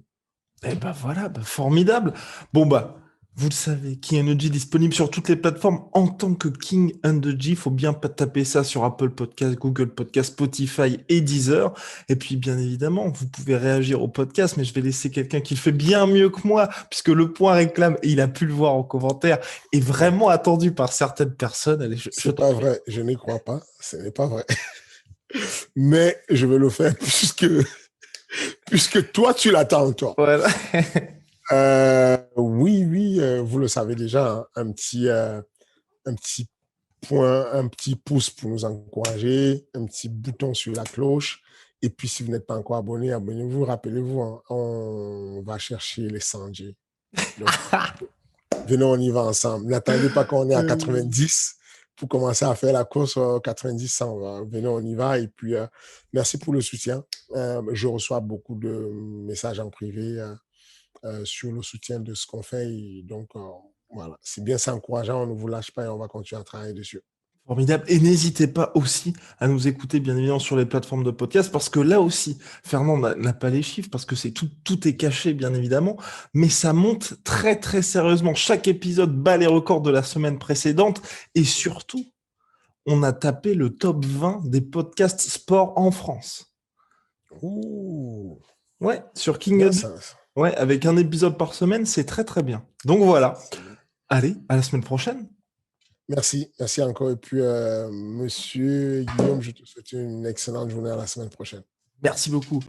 Eh ben voilà, ben formidable. Bon bah, vous le savez, King Energy disponible sur toutes les plateformes en tant que King Energy. Il faut bien pas taper ça sur Apple Podcast, Google Podcast, Spotify et Deezer. Et puis bien évidemment, vous pouvez réagir au podcast, mais je vais laisser quelqu'un qui le fait bien mieux que moi, puisque le point réclame, et il a pu le voir en commentaire, est Non, vraiment attendu par certaines personnes. Allez, je c'est t'en pas prie. vrai, je n'y crois pas, ce n'est pas vrai. Mais je vais le faire puisque toi, tu l'attends, toi. Voilà. Oui, oui, vous le savez déjà, hein, un petit point, un petit pouce pour nous encourager, un petit bouton sur la cloche. Et puis, si vous n'êtes pas encore abonné, abonnez-vous. Rappelez-vous, hein, on va chercher les 100 G. Donc, venez, on y va ensemble. N'attendez pas qu'on est à 90 pour commencer à faire la course 90 100. Venez, on y va. Et puis, merci pour le soutien. Je reçois beaucoup de messages en privé sur le soutien de ce qu'on fait. Et donc, voilà, c'est bien, c'est encourageant. On ne vous lâche pas et on va continuer à travailler dessus. Formidable. Et n'hésitez pas aussi à nous écouter, bien évidemment, sur les plateformes de podcast, parce que là aussi, Fernand n'a pas les chiffres, parce que c'est tout est caché, bien évidemment, mais ça monte très, très sérieusement. Chaque épisode bat les records de la semaine précédente, et surtout, on a tapé le top 20 des podcasts sport en France. Ouh, Ouais, sur c'est King bien Audio. ça. Ouais, avec un épisode par semaine, c'est très, très bien. Donc voilà. Allez, à la semaine prochaine. Merci, merci encore. Et puis, Monsieur Guillaume, je te souhaite une excellente journée à la semaine prochaine. Merci beaucoup.